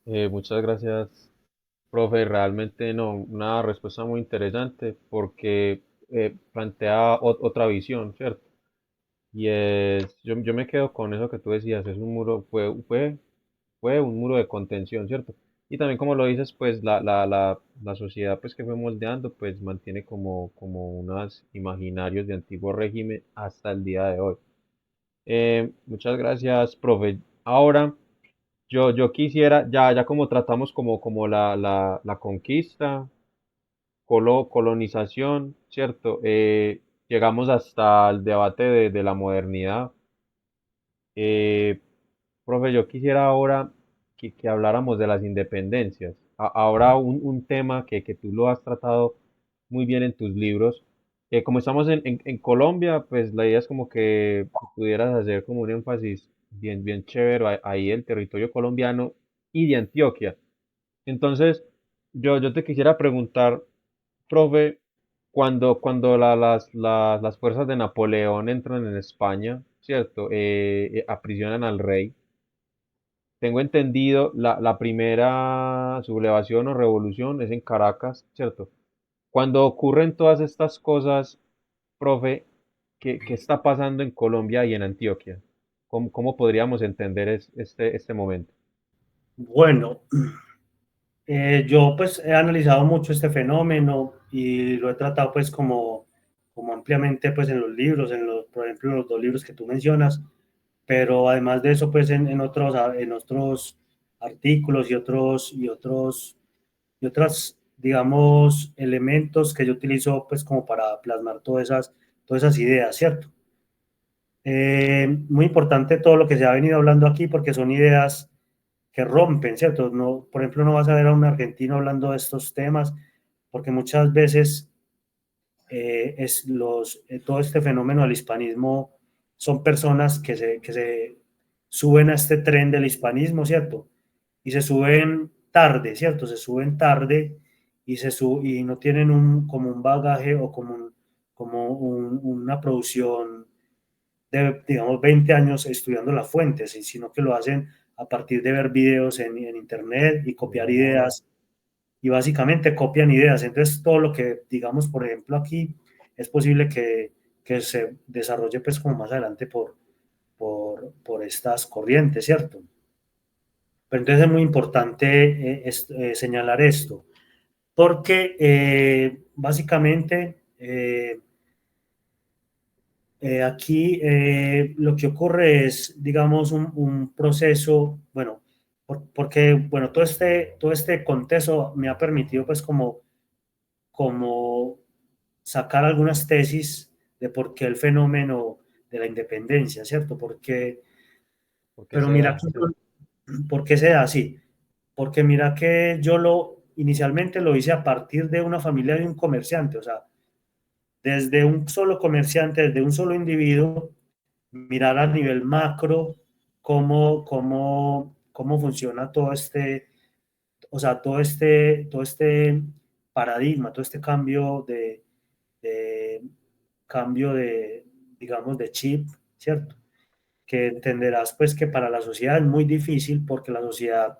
Muchas gracias, profe. Realmente no, una respuesta muy interesante porque plantea otra visión, ¿cierto? Y yo me quedo con eso que tú decías, es un muro, fue un muro de contención, ¿cierto? Y también como lo dices, pues la sociedad pues que fue moldeando, pues mantiene como unos imaginarios de antiguo régimen hasta el día de hoy. Muchas gracias, profe. Ahora, yo quisiera, ya como tratamos como la conquista, colonización, ¿cierto? Llegamos hasta el debate de la modernidad. Eh, Profe, yo quisiera ahora que habláramos de las independencias. Ahora un tema que tú lo has tratado muy bien en tus libros. Como estamos en Colombia, pues la idea es como que pudieras hacer como un énfasis bien chévere ahí el territorio colombiano y de Antioquia. Entonces, yo te quisiera preguntar, profe, cuando las fuerzas de Napoleón entran en España, ¿cierto? Aprisionan al rey. Tengo entendido, la primera sublevación o revolución es en Caracas, ¿cierto? Cuando ocurren todas estas cosas, profe, ¿qué está pasando en Colombia y en Antioquia? ¿Cómo podríamos entender este momento? Bueno, yo pues he analizado mucho este fenómeno y lo he tratado pues como ampliamente pues en los libros, por ejemplo, en los dos libros que tú mencionas, pero además de eso pues en otros artículos y otros, digamos, elementos que yo utilizo pues como para plasmar todas esas ideas, ¿cierto? Muy importante todo lo que se ha venido hablando aquí porque son ideas que rompen, ¿cierto? No, por ejemplo, no vas a ver a un argentino hablando de estos temas porque muchas veces todo este fenómeno del hispanismo son personas que se suben a este tren del hispanismo, ¿cierto? Y se suben tarde, ¿cierto? Se suben tarde y no tienen como un bagaje o una producción de, digamos, 20 años estudiando las fuentes, sino que lo hacen a partir de ver videos en internet y copiar Oh, ideas y básicamente copian ideas. Entonces, todo lo que digamos, por ejemplo, aquí es posible que se desarrolle pues como más adelante por estas corrientes, ¿cierto? Pero entonces es muy importante señalar esto, porque básicamente aquí lo que ocurre es, digamos, un proceso, bueno, porque, bueno, todo este contexto me ha permitido pues como sacar algunas tesis de por qué el fenómeno de la independencia, ¿cierto? ¿por qué Pero se mira, da? Sí. ¿por qué se da así? Porque mira que inicialmente lo hice a partir de una familia de un comerciante, o sea, desde un solo comerciante, desde un solo individuo, mirar a nivel macro cómo funciona o sea, todo este paradigma, todo este de cambio de, digamos, de chip, ¿cierto? Que entenderás pues que para la sociedad es muy difícil porque la sociedad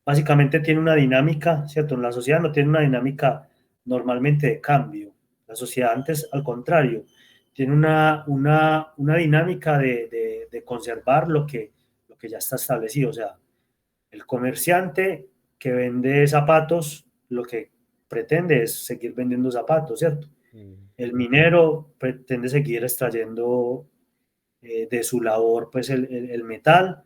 básicamente tiene una dinámica, ¿cierto? La sociedad no tiene una dinámica normalmente de cambio. La sociedad antes, al contrario, tiene una dinámica de conservar lo que ya está establecido. O sea, el comerciante que vende zapatos, lo que pretende es seguir vendiendo zapatos, ¿cierto? Mm. El minero pretende seguir extrayendo de su labor pues el metal,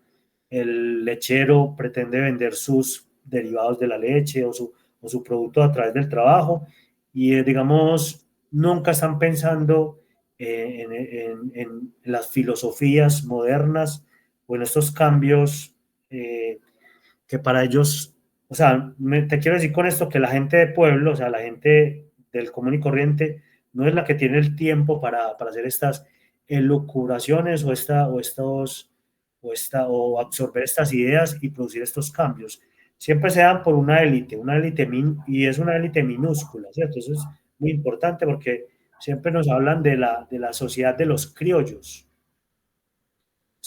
el lechero pretende vender sus derivados de la leche o su producto a través del trabajo y digamos nunca están pensando en las filosofías modernas o en estos cambios que para ellos, o sea, te quiero decir con esto que la gente de pueblo, o sea, la gente del común y corriente, no es la que tiene el tiempo para hacer estas elucubraciones o absorber estas ideas y producir estos cambios. Siempre se dan por y es una élite minúscula, ¿cierto? Eso es muy importante porque siempre nos hablan de la sociedad de los criollos,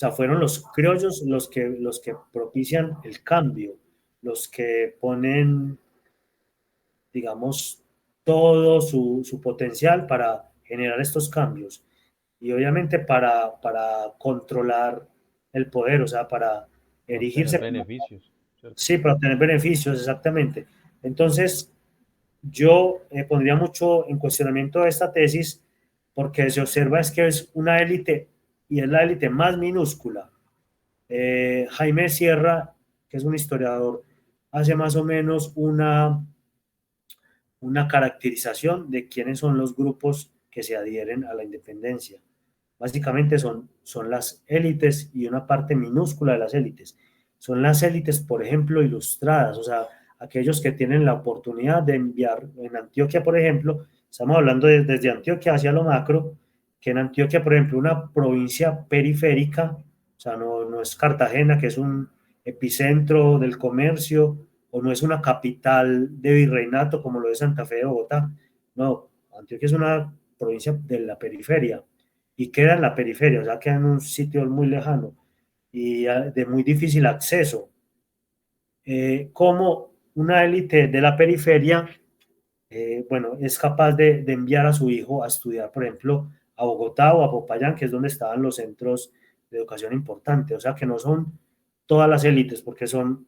sea, fueron los criollos los que propician el cambio, los que ponen, digamos, todo su potencial para generar estos cambios. Y obviamente para controlar el poder, o sea, para obtener erigirse como... beneficios, ¿cierto? Sí, para obtener beneficios, exactamente. Entonces, yo pondría mucho en cuestionamiento esta tesis porque se observa es que es una élite y es la élite más minúscula. Jaime Sierra, que es un historiador, hace más o menos una caracterización de quiénes son los grupos que se adhieren a la independencia. Básicamente son las élites y una parte minúscula de las élites. Son las élites, por ejemplo, ilustradas, o sea, aquellos que tienen la oportunidad de enviar en Antioquia, por ejemplo, estamos hablando desde Antioquia hacia lo macro, que en Antioquia, por ejemplo, una provincia periférica, o sea, no es Cartagena, que es un epicentro del comercio, o no es una capital de virreinato como lo es Santa Fe de Bogotá. No, Antioquia es una provincia de la periferia y queda en la periferia, o sea, queda en un sitio muy lejano y de muy difícil acceso. Como una élite de la periferia, bueno, es capaz de enviar a su hijo a estudiar, por ejemplo, a Bogotá o a Popayán, que es donde estaban los centros de educación importantes. O sea, que no son todas las élites, porque son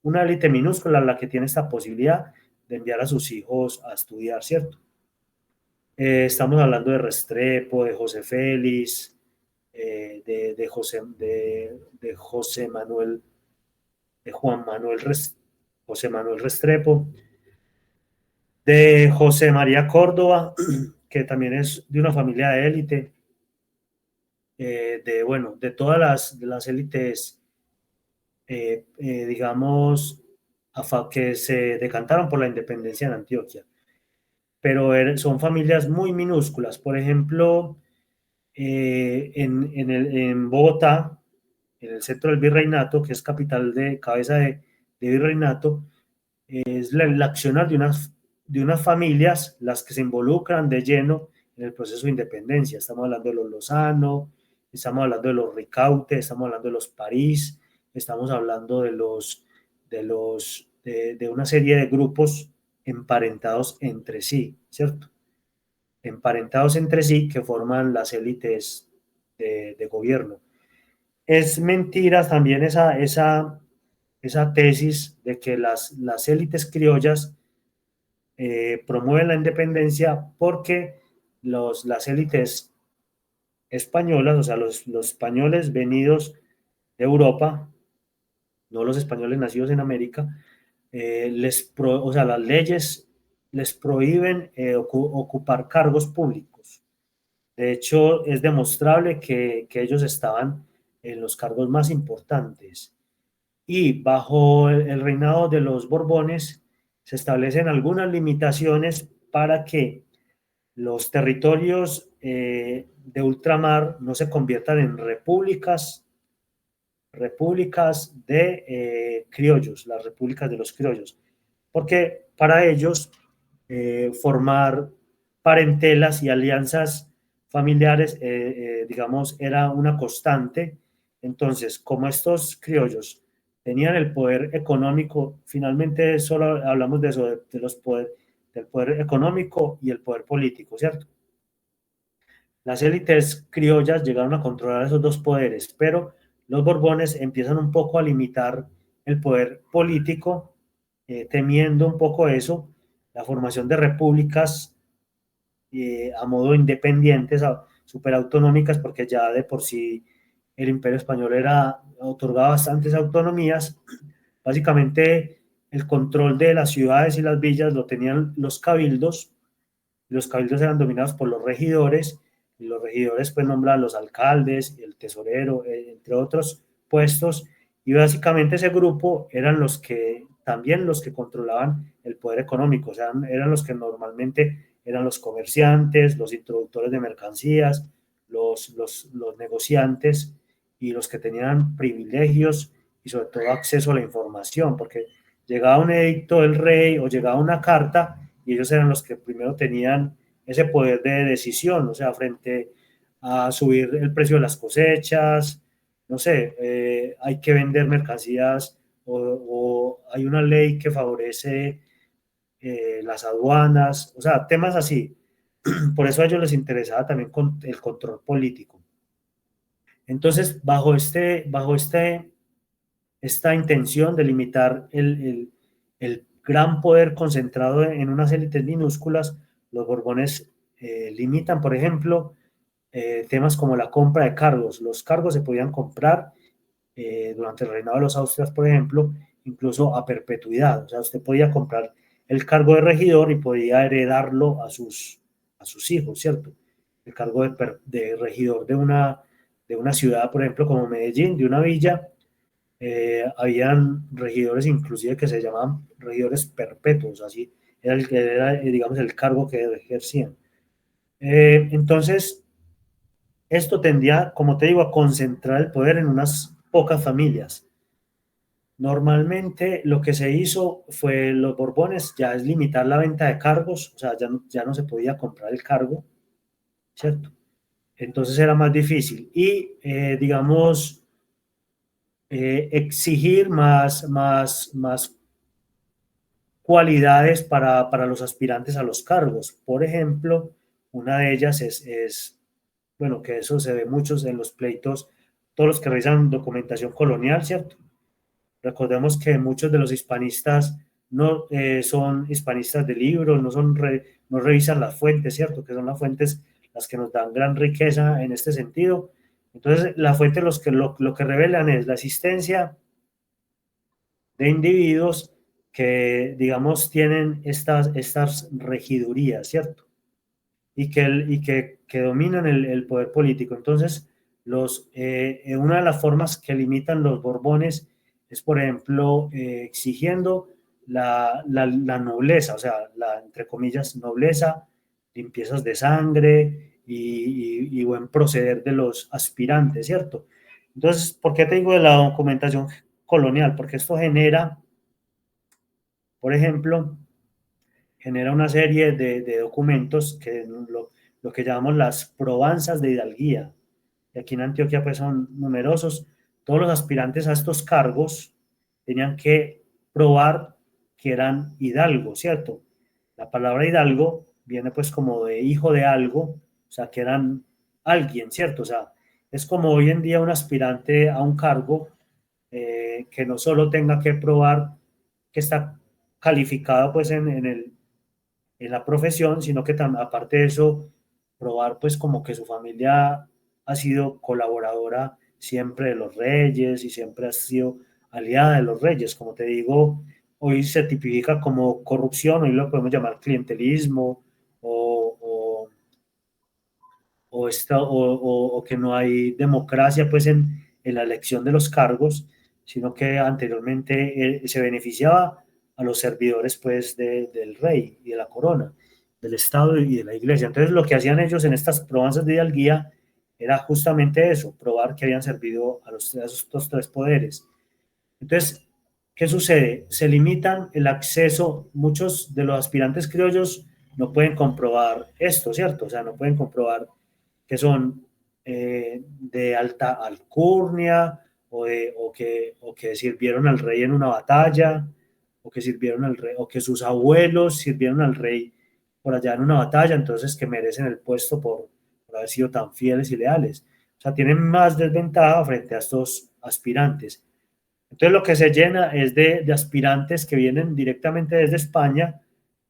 una élite minúscula la que tiene esta posibilidad de enviar a sus hijos a estudiar, ¿cierto? Estamos hablando de Restrepo, de José Félix, de José Manuel, de Juan Manuel, José Manuel Restrepo, de José María Córdoba, que también es de una familia de élite, bueno, de todas las élites, digamos, que se decantaron por la independencia en Antioquia. Pero son familias muy minúsculas. Por ejemplo, en Bogotá, en el centro del virreinato, que es capital de cabeza de virreinato, es el accionar de unas familias las que se involucran de lleno en el proceso de independencia. Estamos hablando de los Lozano, estamos hablando de los Ricaute, estamos hablando de los París, estamos hablando de una serie de grupos emparentados entre sí, ¿cierto? Emparentados entre sí que forman las élites de gobierno. Es mentira también esa tesis de que las élites criollas promueven la independencia porque las élites españolas, o sea, los españoles venidos de Europa, no los españoles nacidos en América, o sea, las leyes les prohíben ocupar cargos públicos. De hecho, es demostrable que ellos estaban en los cargos más importantes. Y bajo el reinado de los Borbones se establecen algunas limitaciones para que los territorios de ultramar no se conviertan en repúblicas de criollos, las repúblicas de los criollos, porque para ellos formar parentelas y alianzas familiares, digamos, era una constante. Entonces, como estos criollos tenían el poder económico, finalmente solo hablamos de eso, del poder económico y el poder político, ¿cierto? Las élites criollas llegaron a controlar esos dos poderes, pero los Borbones empiezan un poco a limitar el poder político, temiendo un poco eso, la formación de repúblicas a modo independientes, superautonómicas, porque ya de por sí el Imperio Español otorgaba bastantes autonomías. Básicamente el control de las ciudades y las villas lo tenían los cabildos eran dominados por los regidores, y los regidores pues nombraban los alcaldes, el tesorero, entre otros puestos, y básicamente ese grupo eran también los que controlaban el poder económico, o sea, eran los que normalmente eran los comerciantes, los introductores de mercancías, los negociantes y los que tenían privilegios y sobre todo acceso a la información, porque llegaba un edicto del rey o llegaba una carta y ellos eran los que primero tenían ese poder de decisión, o sea, frente a subir el precio de las cosechas, no sé, hay que vender mercancías o hay una ley que favorece las aduanas, o sea, temas así. Por eso a ellos les interesaba también el control político. Entonces, esta intención de limitar el gran poder concentrado en unas élites minúsculas, los Borbones limitan, por ejemplo, temas como la compra de cargos. Los cargos se podían comprar durante el reinado de los Austrias, por ejemplo, incluso a perpetuidad. O sea, usted podía comprar el cargo de regidor y podía heredarlo a sus hijos, ¿cierto? El cargo de regidor de una ciudad, por ejemplo, como Medellín, de una villa, habían regidores inclusive que se llamaban regidores perpetuos, así era digamos, el cargo que ejercían. Entonces, esto tendía, como te digo, a concentrar el poder en unas pocas familias. Normalmente lo que se hizo fue los Borbones ya es limitar la venta de cargos, o sea, ya no se podía comprar el cargo, ¿cierto? Entonces era más difícil. Y, digamos, exigir más cualidades para los aspirantes a los cargos. Por ejemplo, una de ellas bueno, que eso se ve muchos en los pleitos, todos los que realizan documentación colonial, ¿cierto? Recordemos que muchos de los hispanistas no son hispanistas de libros, no revisan las fuentes, ¿cierto? Que son las fuentes las que nos dan gran riqueza en este sentido. Entonces, la fuente lo que revelan es la existencia de individuos que, digamos, tienen estas regidurías, ¿cierto? Que dominan el poder político. Entonces, una de las formas que limitan los Borbones es, por ejemplo, exigiendo la nobleza, o sea, entre comillas, nobleza, limpiezas de sangre y buen proceder de los aspirantes, ¿cierto? Entonces, ¿por qué te digo de la documentación colonial? Porque esto genera, por ejemplo, genera una serie de documentos que lo que llamamos las probanzas de hidalguía. Y aquí en Antioquia pues son numerosos. Todos los aspirantes a estos cargos tenían que probar que eran hidalgos, ¿cierto? La palabra hidalgo viene pues como de hijo de algo, o sea, que eran alguien, ¿cierto? O sea, es como hoy en día un aspirante a un cargo que no solo tenga que probar que está calificado pues en la profesión, sino que aparte de eso, probar pues como que su familia ha sido colaboradora siempre de los reyes y siempre ha sido aliada de los reyes. Como te digo, hoy se tipifica como corrupción, hoy lo podemos llamar clientelismo o, o, o que no hay democracia pues en la elección de los cargos, sino que anteriormente se beneficiaba a los servidores pues del rey y de la corona, del Estado y de la iglesia. Entonces lo que hacían ellos en estas probanzas de hidalguía era justamente eso, probar que habían servido a estos tres poderes. Entonces, ¿qué sucede? Se limitan el acceso, muchos de los aspirantes criollos no pueden comprobar esto, ¿cierto? O sea, no pueden comprobar que son de alta alcurnia o que sirvieron al rey en una batalla, o que sirvieron al rey, o que sus abuelos sirvieron al rey por allá en una batalla, entonces que merecen el puesto por haber sido tan fieles y leales. O sea, tienen más desventaja frente a estos aspirantes. Entonces lo que se llena es de aspirantes que vienen directamente desde España.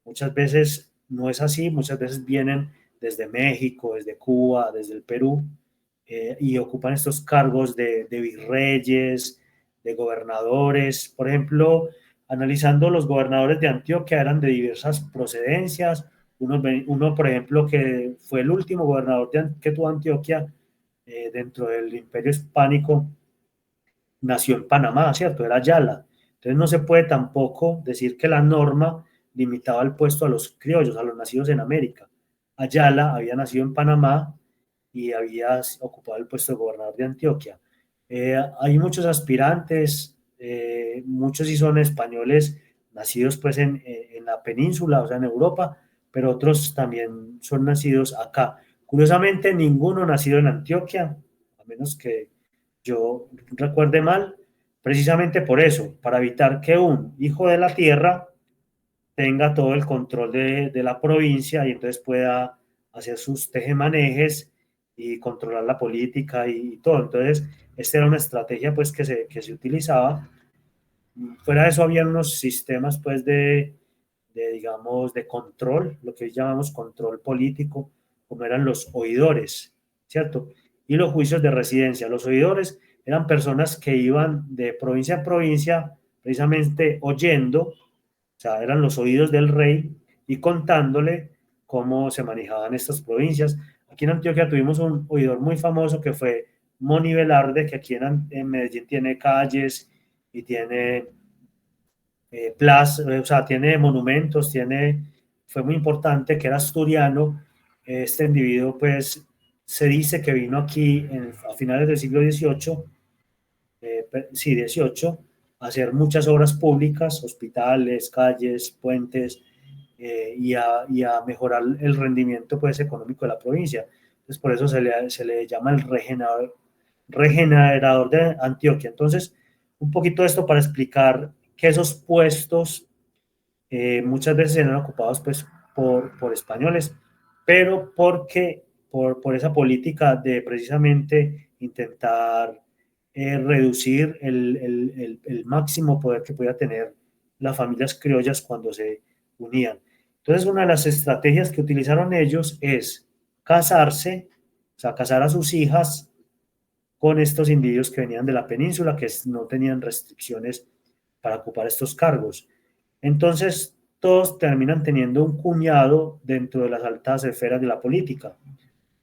Muchas veces no es así, muchas veces vienen desde México, desde Cuba, desde el Perú, y ocupan estos cargos de virreyes, de gobernadores. Por ejemplo, analizando los gobernadores de Antioquia eran de diversas procedencias. Uno, por ejemplo, que fue el último gobernador que tuvo Antioquia dentro del Imperio Hispánico, nació en Panamá, ¿cierto? Era Ayala. Entonces no se puede tampoco decir que la norma limitaba el puesto a los criollos, a los nacidos en América. Ayala había nacido en Panamá y había ocupado el puesto de gobernador de Antioquia. Hay muchos aspirantes, muchos sí son españoles nacidos pues en la península, o sea, en Europa, pero otros también son nacidos acá. Curiosamente, ninguno nacido en Antioquia, a menos que yo recuerde mal, precisamente por eso, para evitar que un hijo de la tierra tenga todo el control de la provincia y entonces pueda hacer sus tejemanejes y controlar la política y todo. Entonces, esta era una estrategia pues que se utilizaba. Fuera de eso, había unos sistemas pues digamos, de control, lo que hoy llamamos control político, como eran los oidores, ¿cierto? Y los juicios de residencia. Los oidores eran personas que iban de provincia a provincia precisamente oyendo, o sea, eran los oídos del rey y contándole cómo se manejaban estas provincias. Aquí en Antioquia tuvimos un oidor muy famoso que fue Moni Velarde, que aquí en Medellín tiene calles y tiene o sea, tiene monumentos, fue muy importante, que era asturiano. Este individuo, pues, se dice que vino aquí a finales del siglo XVIII, sí, XVIII, a hacer muchas obras públicas, hospitales, calles, puentes, y a mejorar el rendimiento, pues, económico de la provincia. Entonces, por eso se le llama el regenerador de Antioquia. Entonces, un poquito de esto para explicar que esos puestos muchas veces eran ocupados pues por españoles, pero por esa política de precisamente intentar reducir el máximo poder que podía tener las familias criollas cuando se unían. Entonces, una de las estrategias que utilizaron ellos es casarse, o sea, casar a sus hijas con estos individuos que venían de la península, que no tenían restricciones para ocupar estos cargos. Entonces, todos terminan teniendo un cuñado dentro de las altas esferas de la política.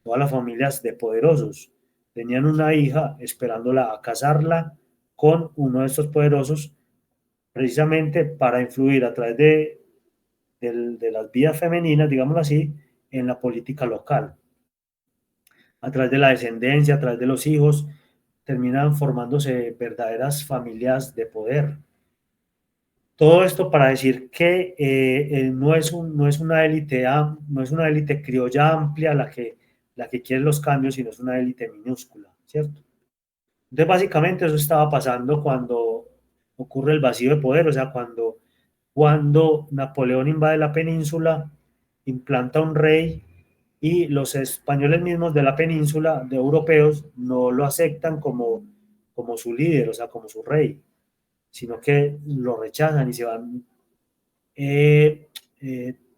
Todas las familias de poderosos tenían una hija esperándola a casarla con uno de estos poderosos, precisamente para influir a través de las vías femeninas, digámoslo así, en la política local. A través de la descendencia, a través de los hijos, terminan formándose verdaderas familias de poder. Todo esto para decir que no es una élite, no es una élite criolla amplia la que quiere los cambios, sino es una élite minúscula, ¿cierto? Entonces, básicamente eso estaba pasando cuando ocurre el vacío de poder, o sea, cuando Napoleón invade la península, implanta un rey y los españoles mismos de la península, de europeos, no lo aceptan como su líder, o sea, como su rey, sino que lo rechazan y se van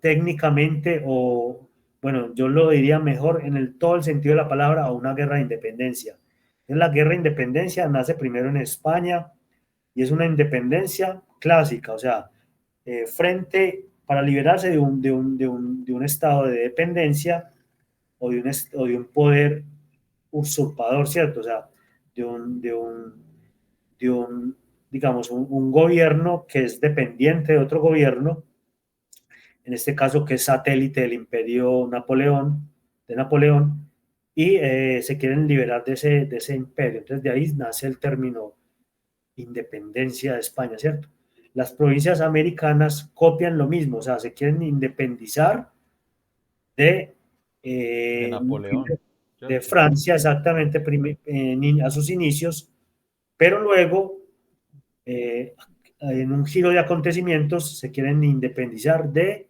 técnicamente, o bueno, yo lo diría mejor en todo el sentido de la palabra, a una guerra de independencia. La guerra de independencia nace primero en España y es una independencia clásica, o sea, frente para liberarse de un estado de dependencia o de un poder usurpador, ¿cierto? O sea, de un, de un, de un digamos, un gobierno que es dependiente de otro gobierno, en este caso que es satélite del imperio de Napoleón, y se quieren liberar de ese imperio. Entonces de ahí nace el término independencia de España, ¿cierto? Las provincias americanas copian lo mismo, o sea, se quieren independizar de, De eh, Napoleón, de ¿cierto? Francia exactamente a sus inicios, pero luego, en un giro de acontecimientos, se quieren independizar de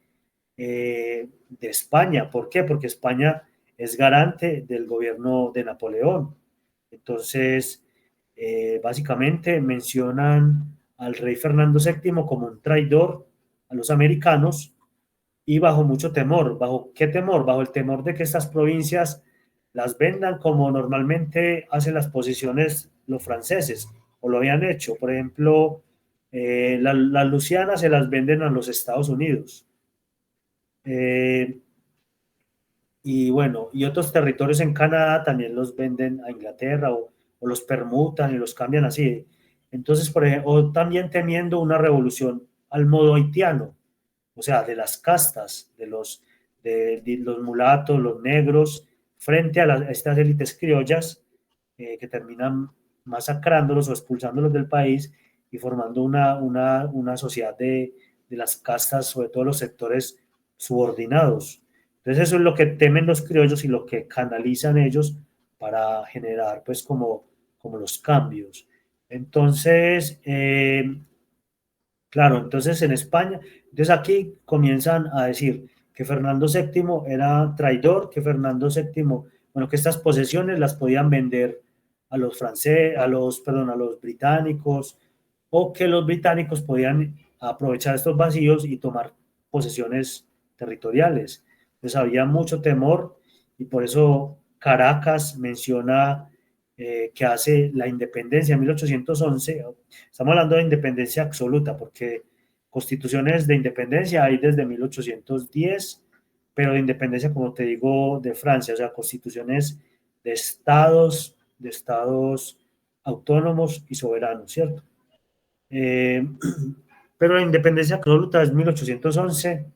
España. ¿Por qué? Porque España es garante del gobierno de Napoleón. Entonces, básicamente mencionan al rey Fernando VII como un traidor a los americanos y bajo mucho temor. ¿Bajo qué temor? Bajo el temor de que estas provincias las vendan como normalmente hacen las posiciones los franceses o lo habían hecho. Por ejemplo, las Luisianas se las venden a los Estados Unidos. Eh, y bueno, y otros territorios en Canadá también los venden a Inglaterra o los permutan y los cambian así. Entonces, por ejemplo, o también temiendo una revolución al modo haitiano, o sea, de las castas, de los mulatos, los negros, frente a estas élites criollas que terminan masacrándolos o expulsándolos del país y formando una sociedad de las castas, sobre todo los sectores subordinados. Entonces eso es lo que temen los criollos y lo que canalizan ellos para generar pues como como los cambios. Entonces, claro, entonces en España, entonces aquí comienzan a decir que Fernando VII era traidor, que Fernando VII, bueno, que estas posesiones las podían vender a los franceses, a los británicos, o que los británicos podían aprovechar estos vacíos y tomar posesiones territoriales. Entonces había mucho temor y por eso Caracas menciona que hace la independencia en 1811. Estamos hablando de independencia absoluta porque constituciones de independencia hay desde 1810, pero de independencia, como te digo, de Francia, o sea, constituciones de estados autónomos y soberanos, ¿cierto? Eh, pero la independencia absoluta es 1811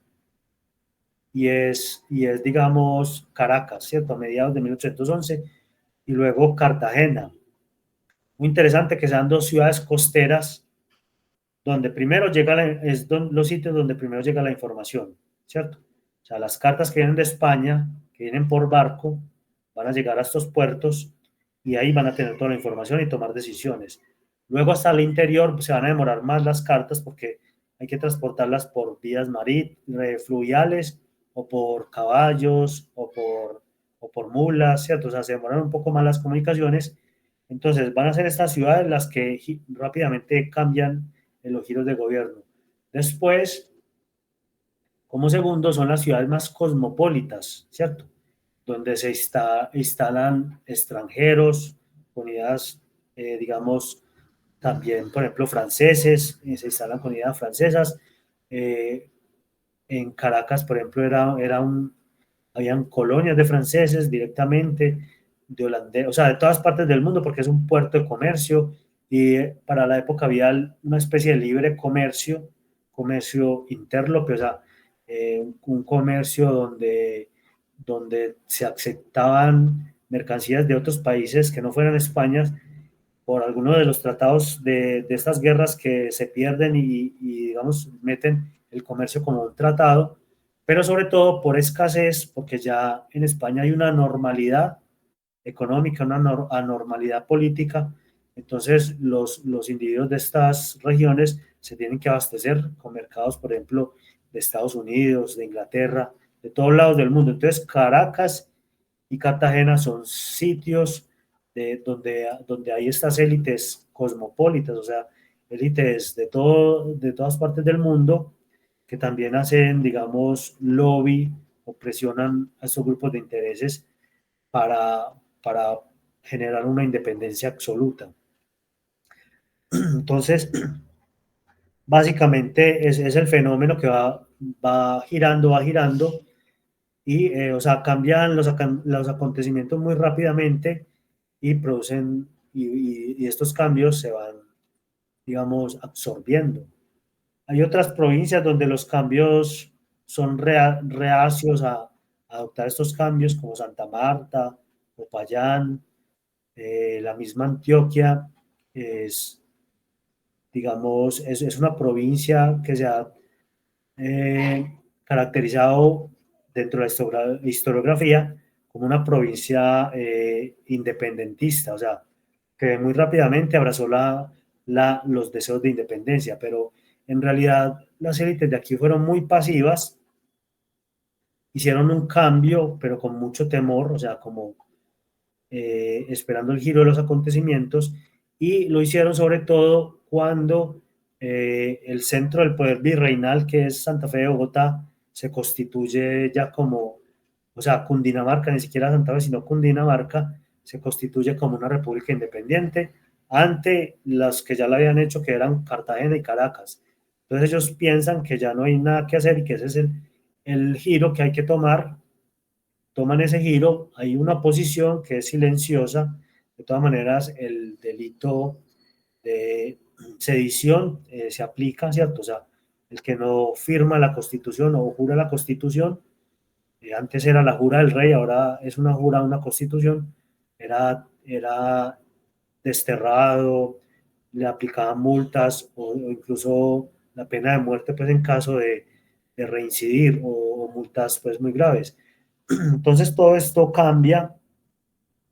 digamos, Caracas, ¿cierto? A mediados de 1811 y luego Cartagena. Muy interesante que sean dos ciudades costeras donde primero llega los sitios donde primero llega la información, ¿cierto? O sea, las cartas que vienen de España, que vienen por barco, van a llegar a estos puertos y ahí van a tener toda la información y tomar decisiones. Luego hasta el interior se van a demorar más las cartas porque hay que transportarlas por vías fluviales o por caballos o por mulas, ¿cierto? O sea, se demoran un poco más las comunicaciones. Entonces van a ser estas ciudades las que rápidamente cambian en los giros de gobierno. Después, como segundo, son las ciudades más cosmopolitas, ¿cierto? Donde se instalan extranjeros, unidades, digamos, también, por ejemplo, franceses, se instalan con unidades francesas. Eh, en Caracas, por ejemplo, habían colonias de franceses directamente, de holandeses, o sea, de todas partes del mundo, porque es un puerto de comercio y para la época había una especie de libre comercio, comercio interlope, o sea, un comercio donde se aceptaban mercancías de otros países que no fueran España por alguno de los tratados de estas guerras que se pierden digamos, meten el comercio como un tratado, pero sobre todo por escasez, porque ya en España hay una normalidad económica, una anormalidad política, entonces los individuos de estas regiones se tienen que abastecer con mercados, por ejemplo, de Estados Unidos, de Inglaterra, de todos lados del mundo. Entonces, Caracas y Cartagena son sitios donde hay estas élites cosmopolitas, o sea, élites de todas partes del mundo que también hacen, digamos, lobby o presionan a estos grupos de intereses para, para generar una independencia absoluta. Entonces, básicamente es el fenómeno que va girando y, o sea, cambian los acontecimientos muy rápidamente y producen, y estos cambios se van, digamos, absorbiendo. Hay otras provincias donde los cambios son reacios a adoptar estos cambios, como Santa Marta, Popayán, la misma Antioquia, es, digamos, es una provincia que se ha caracterizado dentro de la historiografía como una provincia independentista, o sea, que muy rápidamente abrazó los deseos de independencia, pero en realidad las élites de aquí fueron muy pasivas, hicieron un cambio, pero con mucho temor, o sea, como esperando el giro de los acontecimientos, y lo hicieron sobre todo cuando el centro del poder virreinal, que es Santa Fe de Bogotá, se constituye ya como, o sea, Cundinamarca, ni siquiera Santa Fe, sino Cundinamarca, se constituye como una república independiente ante las que ya la habían hecho, que eran Cartagena y Caracas. Entonces ellos piensan que ya no hay nada que hacer y que ese es el giro que hay que tomar. Toman ese giro, hay una oposición que es silenciosa, de todas maneras el delito de sedición se aplica, ¿cierto? O sea, el que no firma la constitución o jura la constitución, antes era la jura del rey, ahora es una constitución, era desterrado, le aplicaban multas o incluso la pena de muerte pues en caso de reincidir o multas pues muy graves. Entonces todo esto cambia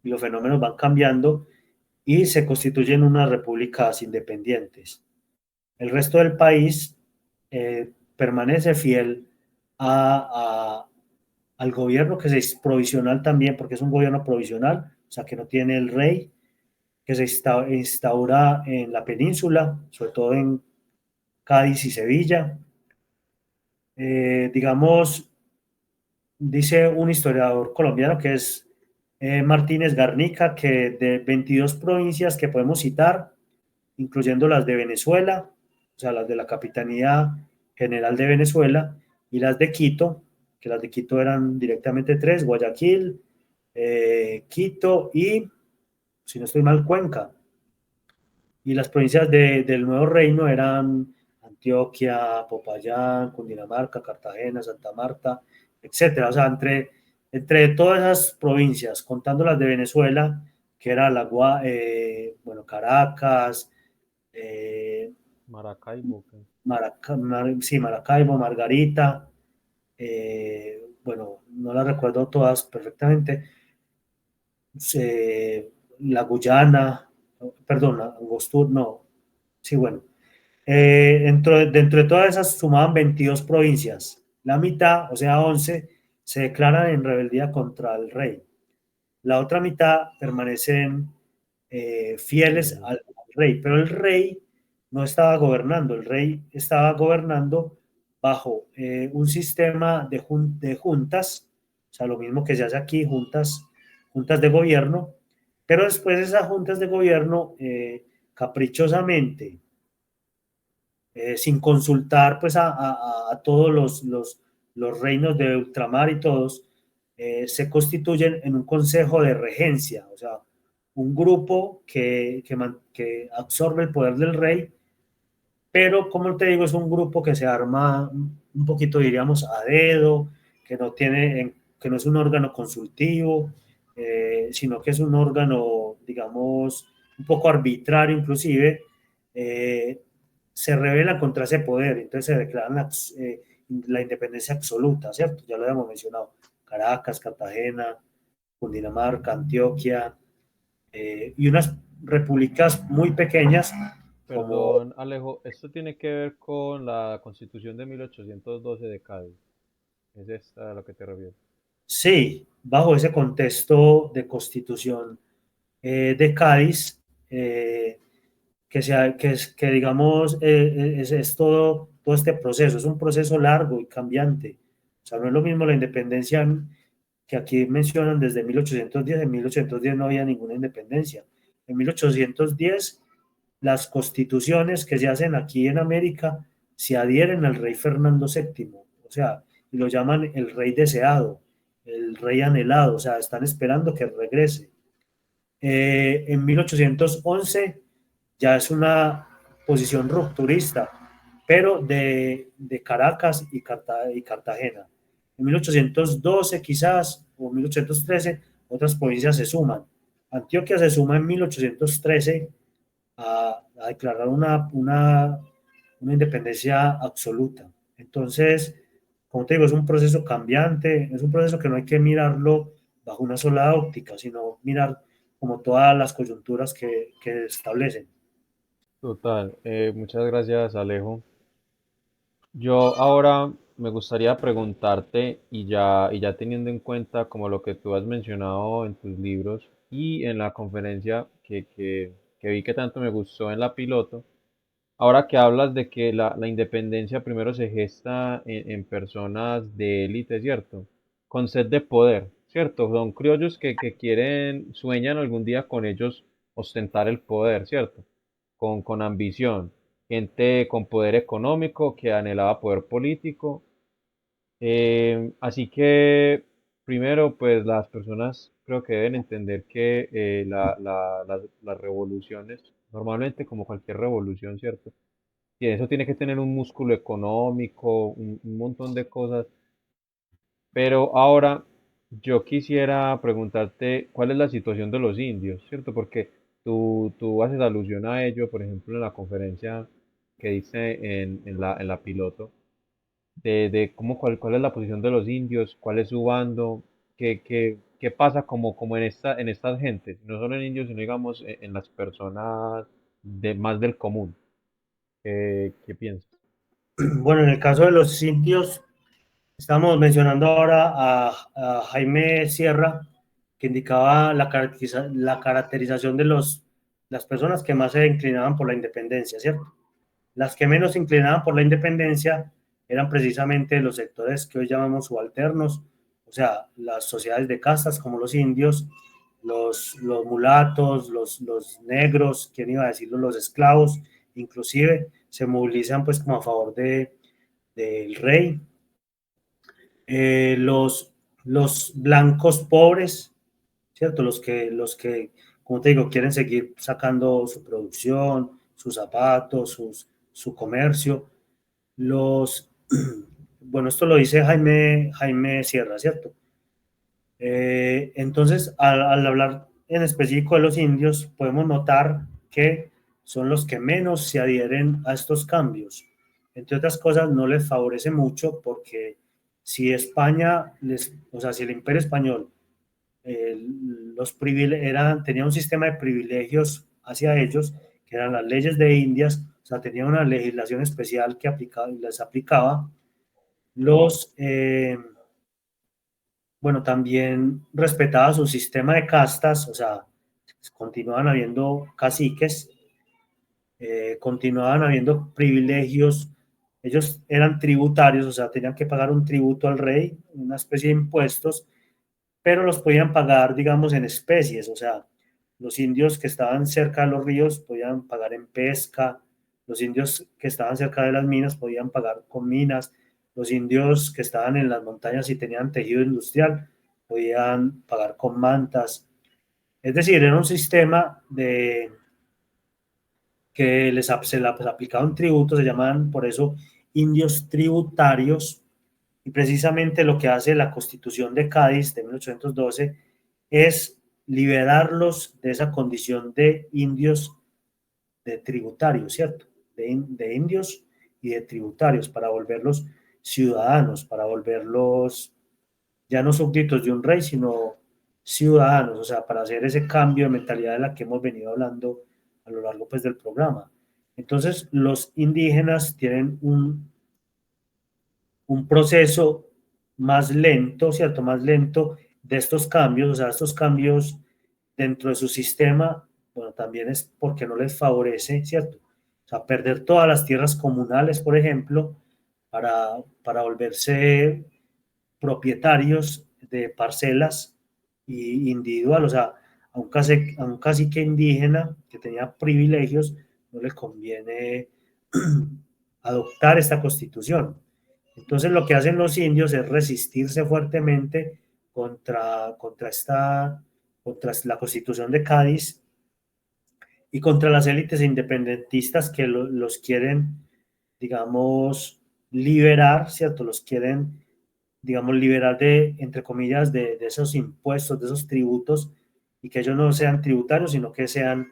y los fenómenos van cambiando y se constituyen unas repúblicas independientes. El resto del país permanece fiel a, al gobierno que es provisional también, porque es un gobierno provisional, o sea, que no tiene el rey, que se instaura en la península, sobre todo en Cádiz y Sevilla. Digamos, dice un historiador colombiano que es Martínez Garnica, que de 22 provincias que podemos citar, incluyendo las de Venezuela, o sea, las de la Capitanía General de Venezuela, y las de Quito, que las de Quito eran directamente tres: Guayaquil, Quito y, si no estoy mal, Cuenca. Y las provincias del Nuevo Reino eran Antioquia, Popayán, Cundinamarca, Cartagena, Santa Marta, etcétera. O sea, entre todas esas provincias, contando las de Venezuela, que era bueno, Caracas, eh, Maracaibo, Sí, Maracaibo, Margarita, bueno, no las recuerdo todas perfectamente, la Guyana, perdón, Angostur, no, sí, bueno. Dentro de todas esas sumaban 22 provincias. La mitad, o sea, 11, se declaran en rebeldía contra el rey. La otra mitad permanecen fieles fieles. al rey, pero el rey no estaba gobernando, el rey estaba gobernando bajo un sistema de juntas, o sea, lo mismo que se hace aquí, juntas de gobierno, pero después esas juntas de gobierno caprichosamente, sin consultar pues a todos los reinos de ultramar y todos, se constituyen en un consejo de regencia, o sea, un grupo que absorbe el poder del rey, pero como te digo, es un grupo que se arma un poquito, diríamos, a dedo, que no es un órgano consultivo, sino que es un órgano, digamos, un poco arbitrario inclusive, eh, se rebela contra ese poder, entonces se declaran la independencia absoluta, ¿cierto? Ya lo habíamos mencionado, Caracas, Cartagena, Cundinamarca, Antioquia, y unas repúblicas muy pequeñas como. Perdón, Alejo, esto tiene que ver con la Constitución de 1812 de Cádiz. ¿Es esta a lo que te refieres? Sí, bajo ese contexto de constitución de Cádiz, que digamos, es todo este proceso, es un proceso largo y cambiante. O sea, no es lo mismo la independencia que aquí mencionan desde 1810. En 1810 no había ninguna independencia. En 1810 las constituciones que se hacen aquí en América se adhieren al rey Fernando VII, o sea, y lo llaman el rey deseado, el rey anhelado, o sea, están esperando que regrese. En 1811 ya es una posición rupturista, pero de Caracas y Cartagena. En 1812 quizás, o 1813, otras provincias se suman. Antioquia se suma en 1813 a declarar una independencia absoluta. Entonces, como te digo, es un proceso cambiante, es un proceso que no hay que mirarlo bajo una sola óptica, sino mirar como todas las coyunturas que establecen. Total, muchas gracias, Alejo. Yo ahora me gustaría preguntarte, y ya teniendo en cuenta como lo que tú has mencionado en tus libros y en la conferencia que vi que tanto me gustó en la piloto, ahora que hablas de que la independencia primero se gesta en personas de élite, ¿cierto? Con sed de poder, ¿cierto? Son criollos que quieren, sueñan algún día con ellos ostentar el poder, ¿cierto? Con ambición. Gente con poder económico que anhelaba poder político. Así que, primero, pues las personas creo que deben entender que las revoluciones, normalmente como cualquier revolución, ¿cierto? Y eso tiene que tener un músculo económico, un montón de cosas. Pero ahora yo quisiera preguntarte cuál es la situación de los indios, ¿cierto? Porque tú haces alusión a ello, por ejemplo, en la conferencia que dice en la piloto, de cómo, cuál es la posición de los indios, cuál es su bando, ¿qué pasa como en estas gentes? No solo en indios, sino digamos en las personas más del común. ¿Qué piensas? Bueno, en el caso de los indios, estamos mencionando ahora a Jaime Sierra, que indicaba la caracterización de las personas que más se inclinaban por la independencia, ¿cierto? Las que menos se inclinaban por la independencia eran precisamente los sectores que hoy llamamos subalternos, o sea, las sociedades de castas como los indios, los mulatos, los negros, ¿quién iba a decirlo? Los esclavos, inclusive se movilizan pues como a favor del rey. Los blancos pobres, ¿cierto? Como te digo, quieren seguir sacando su producción, sus zapatos, su comercio. Los, bueno, esto lo dice Jaime Sierra, ¿cierto? Entonces, al hablar en específico de los indios, podemos notar que son los que menos se adhieren a estos cambios. Entre otras cosas, no les favorece mucho porque si España, o sea, si el Imperio Español eh, tenía un sistema de privilegios hacia ellos, que eran las leyes de Indias, o sea, tenía una legislación especial que les aplicaba. Los, bueno, también respetaba su sistema de castas, o sea, continuaban habiendo caciques, continuaban habiendo privilegios, ellos eran tributarios, o sea, tenían que pagar un tributo al rey, una especie de impuestos, pero los podían pagar, digamos, en especies, o sea, los indios que estaban cerca de los ríos podían pagar en pesca, los indios que estaban cerca de las minas podían pagar con minas, los indios que estaban en las montañas y tenían tejido industrial podían pagar con mantas. Es decir, era un sistema que se les aplicaba un tributo, se llamaban por eso indios tributarios, y precisamente lo que hace la Constitución de Cádiz de 1812 es liberarlos de esa condición de indios, de tributarios, ¿cierto? De indios y de tributarios para volverlos ciudadanos, para volverlos ya no súbditos de un rey, sino ciudadanos, o sea, para hacer ese cambio de mentalidad de la que hemos venido hablando a lo largo pues del programa. Entonces, los indígenas tienen un proceso más lento, ¿cierto? Más lento de estos cambios, o sea, estos cambios dentro de su sistema, bueno, también es porque no les favorece, ¿cierto? O sea, perder todas las tierras comunales, por ejemplo, para volverse propietarios de parcelas y individual, o sea, a un cacique indígena que tenía privilegios, no le conviene adoptar esta constitución. Entonces lo que hacen los indios es resistirse fuertemente contra la constitución de Cádiz y contra las élites independentistas que los quieren, digamos, liberar, ¿cierto? Los quieren, digamos, liberar entre comillas, de esos impuestos, de esos tributos, y que ellos no sean tributarios, sino que sean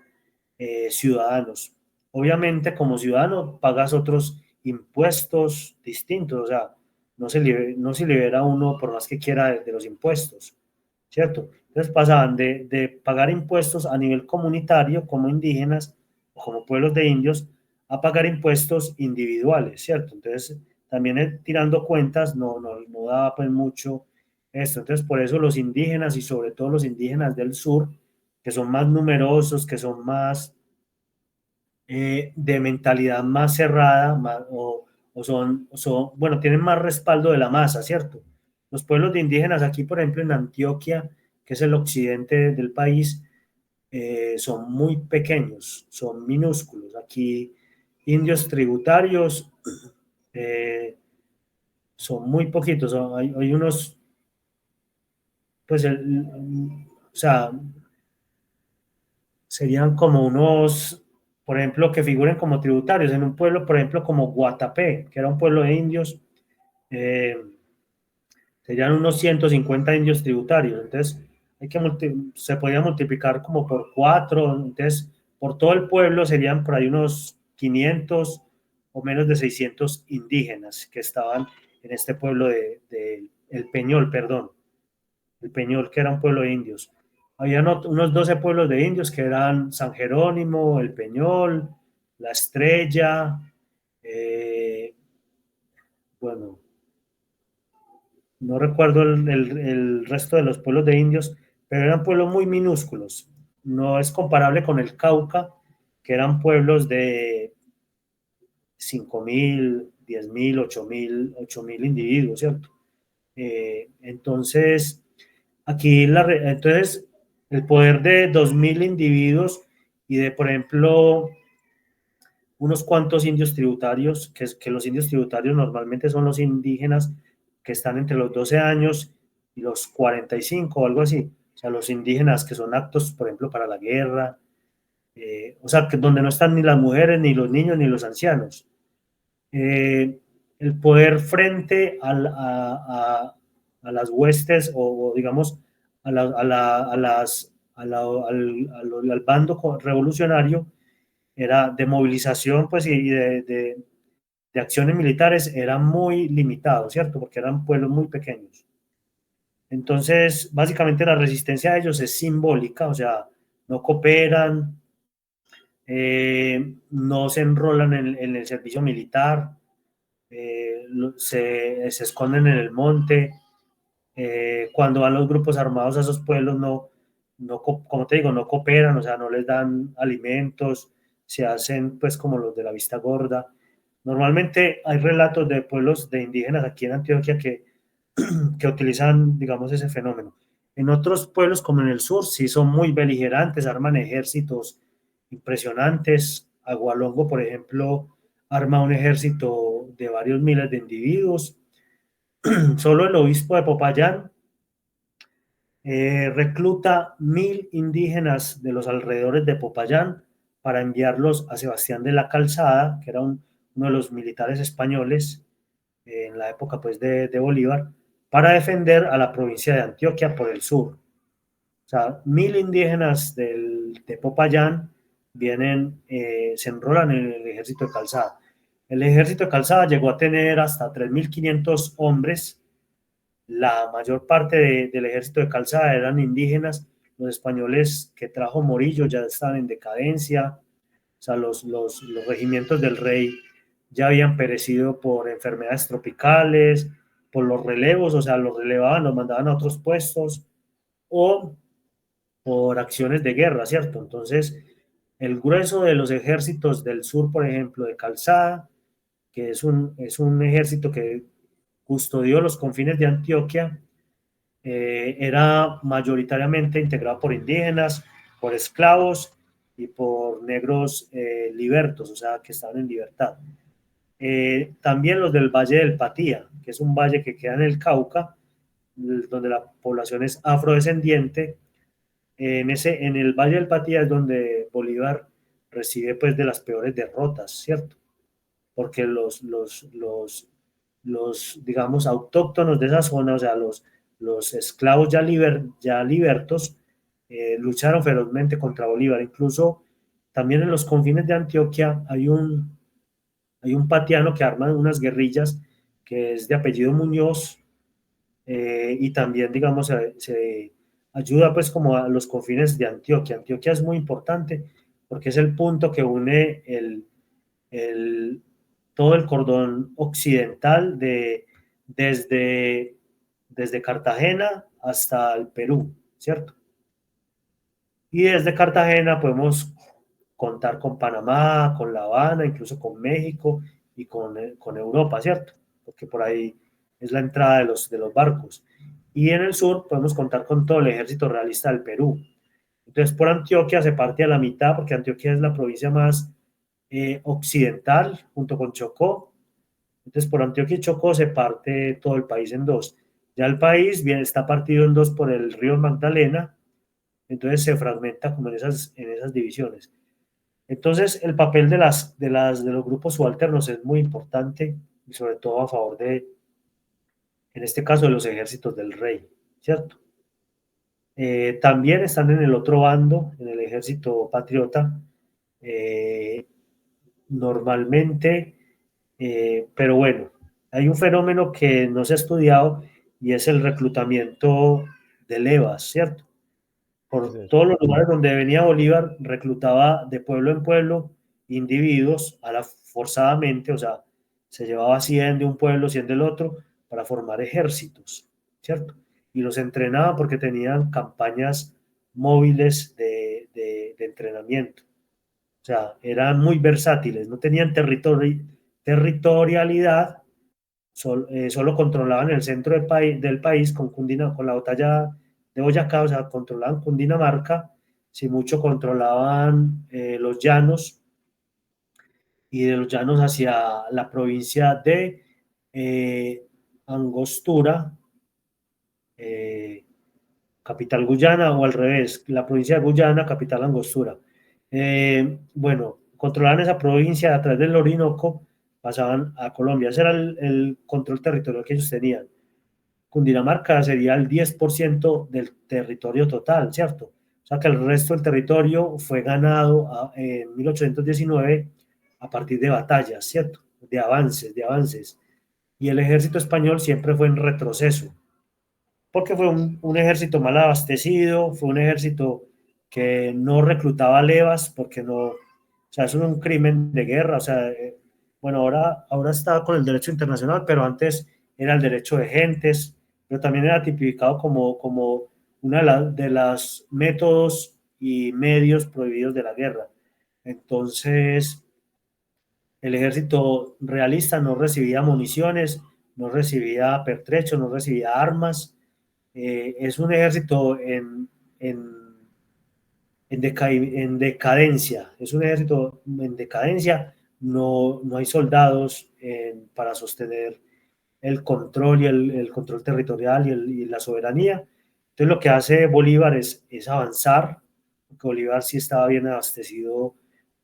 ciudadanos. Obviamente, como ciudadano, pagas otros impuestos distintos, o sea, no se libera uno por más que quiera de los impuestos, ¿cierto? Entonces pasaban de pagar impuestos a nivel comunitario como indígenas o como pueblos de indios a pagar impuestos individuales, ¿cierto? Entonces también tirando cuentas no daba pues mucho esto. Entonces por eso los indígenas y sobre todo los indígenas del sur, que son más numerosos, que son más de mentalidad más cerrada bueno, tienen más respaldo de la masa, ¿cierto? Los pueblos de indígenas aquí, por ejemplo, en Antioquia, que es el occidente del país, son muy pequeños, son minúsculos. Aquí indios tributarios son muy poquitos, hay unos, pues, o sea, serían como unos, por ejemplo, que figuren como tributarios en un pueblo, por ejemplo, como Guatapé, que era un pueblo de indios, eh, serían unos 150 indios tributarios. Entonces, se podía multiplicar como por cuatro, entonces, por todo el pueblo serían por ahí unos 500 o menos de 600 indígenas que estaban en este pueblo de El Peñol, perdón. el Peñol, que era un pueblo de indios. Habían unos 12 pueblos de indios que eran San Jerónimo, el Peñol, La Estrella, bueno, no recuerdo el resto de los pueblos de indios, pero eran pueblos muy minúsculos. No es comparable con el Cauca, que eran pueblos de 5.000, 10.000, 8.000 individuos, ¿cierto? Entonces, aquí entonces el poder de 2.000 individuos y de, por ejemplo, unos cuantos indios tributarios, que los indios tributarios normalmente son los indígenas que están entre los 12 años y los 45 o algo así. O sea, los indígenas que son aptos, por ejemplo, para la guerra. O sea, que donde no están ni las mujeres, ni los niños, ni los ancianos. El poder frente a las huestes o digamos, a la- a la- a las, a la- al bando revolucionario era de movilización pues, y de acciones militares era muy limitado, ¿cierto? Porque eran pueblos muy pequeños. Entonces, básicamente la resistencia de ellos es simbólica, o sea, no cooperan, no se enrolan en el servicio militar, se esconden en el monte. Cuando van los grupos armados a esos pueblos, como te digo, no cooperan, o sea, no les dan alimentos, se hacen pues como los de la vista gorda. Normalmente hay relatos de pueblos de indígenas aquí en Antioquia que utilizan, digamos, ese fenómeno. En otros pueblos, como en el sur, sí son muy beligerantes, arman ejércitos impresionantes. Agualongo, por ejemplo, arma un ejército de varios miles de individuos. Solo el obispo de Popayán recluta 1.000 indígenas de los alrededores de Popayán para enviarlos a Sebastián de la Calzada, que era uno de los militares españoles en la época pues, de Bolívar, para defender a la provincia de Antioquia por el sur. O sea, 1.000 indígenas de Popayán se enrolan en el ejército de Calzada. El ejército de Calzada llegó a tener hasta 3.500 hombres. La mayor parte del ejército de Calzada eran indígenas. Los españoles que trajo Morillo ya estaban en decadencia. O sea, los regimientos del rey ya habían perecido por enfermedades tropicales, por los relevos, o sea, los relevaban, los mandaban a otros puestos, o por acciones de guerra, ¿cierto? Entonces, el grueso de los ejércitos del sur, por ejemplo, de Calzada, que es un ejército que custodió los confines de Antioquia, era mayoritariamente integrado por indígenas, por esclavos y por negros libertos, o sea, que estaban en libertad. También los del Valle del Patía, que es un valle que queda en el Cauca, donde la población es afrodescendiente. En el Valle del Patía es donde Bolívar recibe pues de las peores derrotas, ¿cierto? Porque los digamos, autóctonos de esa zona, o sea, los esclavos ya libertos, lucharon ferozmente contra Bolívar. Incluso también en los confines de Antioquia hay un patiano que arma unas guerrillas que es de apellido Muñoz, y también, digamos, se ayuda pues como a los confines de Antioquia. Antioquia es muy importante porque es el punto que une el, todo el cordón occidental desde, desde Cartagena hasta el Perú, ¿cierto? Y desde Cartagena podemos contar con Panamá, con La Habana, incluso con México y con Europa, ¿cierto? Porque por ahí es la entrada de los barcos. Y en el sur podemos contar con todo el ejército realista del Perú. Entonces, por Antioquia se parte a la mitad, porque Antioquia es la provincia más occidental, junto con Chocó. Entonces, por Antioquia y Chocó se parte todo el país en dos. Ya el país bien, está partido en dos por el río Magdalena, entonces se fragmenta como en esas divisiones. Entonces, el papel de los grupos subalternos es muy importante, y sobre todo a favor en este caso, de los ejércitos del rey, ¿cierto? También están en el otro bando, en el ejército patriota, eh, normalmente, pero bueno, hay un fenómeno que no se ha estudiado y es el reclutamiento de levas, ¿cierto? ¿Qué es Por eso? todos los lugares donde venía Bolívar, reclutaba de pueblo en pueblo individuos forzadamente, o sea, se llevaba 100 de un pueblo, 100 del otro, para formar ejércitos, ¿cierto? Y los entrenaba porque tenían campañas móviles de entrenamiento. O sea, eran muy versátiles, no tenían territorialidad, solo controlaban el centro del país con la batalla de Boyacá, o sea, controlaban Cundinamarca, si mucho controlaban los llanos, y de los llanos hacia la provincia de Angostura, eh, capital Guyana, o al revés, la provincia de Guyana, capital Angostura. Bueno, controlaban esa provincia a través del Orinoco, pasaban a Colombia. Ese era el control territorial que ellos tenían. Cundinamarca sería el 10% del territorio total, ¿cierto? O sea que el resto del territorio fue ganado en 1819 a partir de batallas, ¿cierto? De avances. Y el ejército español siempre fue en retroceso, porque fue un ejército mal abastecido, fue un ejército que no reclutaba levas, porque no, o sea, eso es un crimen de guerra, o sea, bueno, ahora está con el derecho internacional, pero antes era el derecho de gentes, pero también era tipificado como una de las métodos y medios prohibidos de la guerra. Entonces, el ejército realista no recibía municiones, no recibía pertrechos, no recibía armas. Es un ejército en, en decadencia, es un ejército en decadencia, no hay soldados para sostener el control y el control territorial y la soberanía. Entonces lo que hace Bolívar es avanzar, porque Bolívar sí estaba bien abastecido